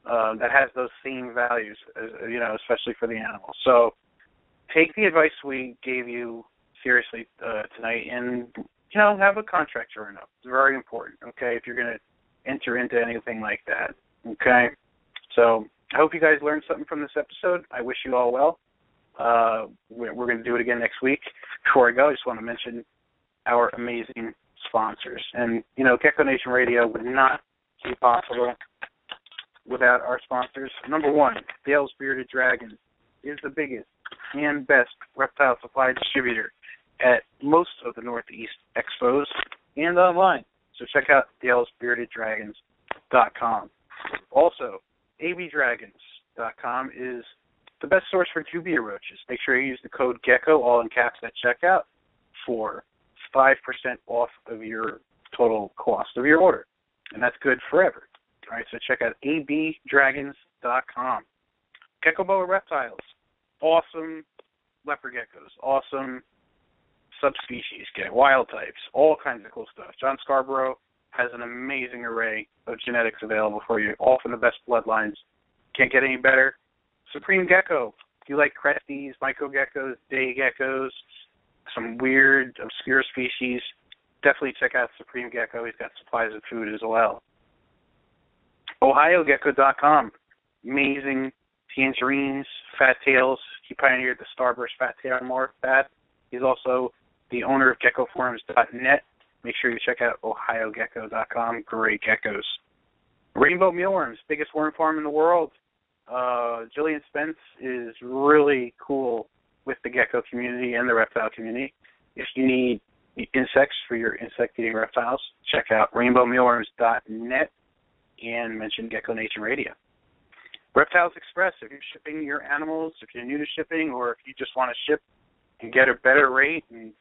that has those same values, especially for the animals. So take the advice we gave you seriously tonight and, have a contract drawn up. It's very important, okay, if you're going to enter into anything like that, okay? So I hope you guys learned something from this episode. I wish you all well. We're going to do it again next week. Before I go, I just want to mention our amazing sponsors. And, Gecko Nation Radio would not be possible without our sponsors. Number one, Dale's Bearded Dragons is the biggest and best reptile supply distributor at most of the Northeast expos and online. So check out Dale'sBeardedDragons.com. Also, abdragons.com is the best source for dubia roaches. Make sure you use the code GECKO, all in caps, at checkout for 5% off of your total cost of your order. And that's good forever. All right, so check out abdragons.com. Gecko Boa Reptiles, awesome leopard geckos, awesome subspecies, wild types, all kinds of cool stuff. John Scarborough has an amazing array of genetics available for you, all from the best bloodlines. Can't get any better. Supreme Gecko, If you like cresties, microgeckos, day geckos, some weird, obscure species, definitely check out Supreme Gecko. He's got supplies of food as well. OhioGecko.com. Amazing tangerines, fat tails. He pioneered the Starburst fat tail fat. He's also the owner of GeckoForums.net. Make sure you check out OhioGecko.com. Great geckos. Rainbow Mealworms, biggest worm farm in the world. Jillian Spence is really cool with the gecko community and the reptile community. If you need insects for your insect-eating reptiles, check out rainbowmealworms.net and mention Gecko Nation Radio. Reptiles Express, if you're shipping your animals, if you're new to shipping, or if you just want to ship and get a better rate and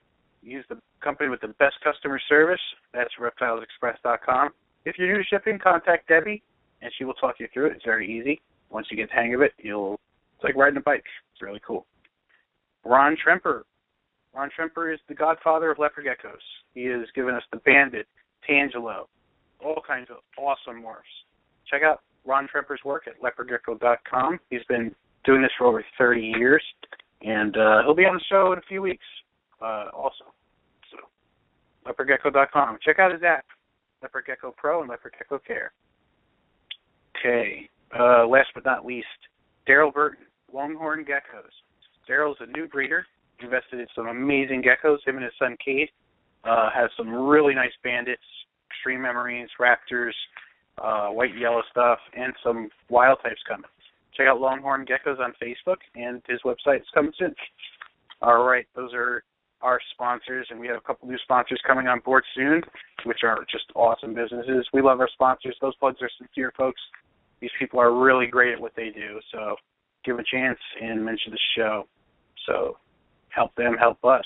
use the company with the best customer service, that's reptilesexpress.com. If you're new to shipping, contact Debbie, and she will talk you through it. It's very easy. Once you get the hang of it, it's like riding a bike. It's really cool. Ron Tremper. Ron Tremper is the godfather of leopard geckos. He has given us the Bandit, Tangelo, all kinds of awesome morphs. Check out Ron Tremper's work at leopardgecko.com. He's been doing this for over 30 years, and he'll be on the show in a few weeks also. So, leopardgecko.com. Check out his app, Leopard Gecko Pro and Leopard Gecko Care. Okay. Last but not least, Daryl Burton, Longhorn Geckos. Daryl's a new breeder. Invested in some amazing geckos. Him and his son Cade have some really nice bandits, extreme emerines, raptors, white and yellow stuff, and some wild types coming. Check out Longhorn Geckos on Facebook, and his website is coming soon. All right, those are our sponsors, and we have a couple new sponsors coming on board soon, which are just awesome businesses. We love our sponsors. Those plugs are sincere, folks. These people are really great at what they do, so give them a chance and mention the show. So help them help us.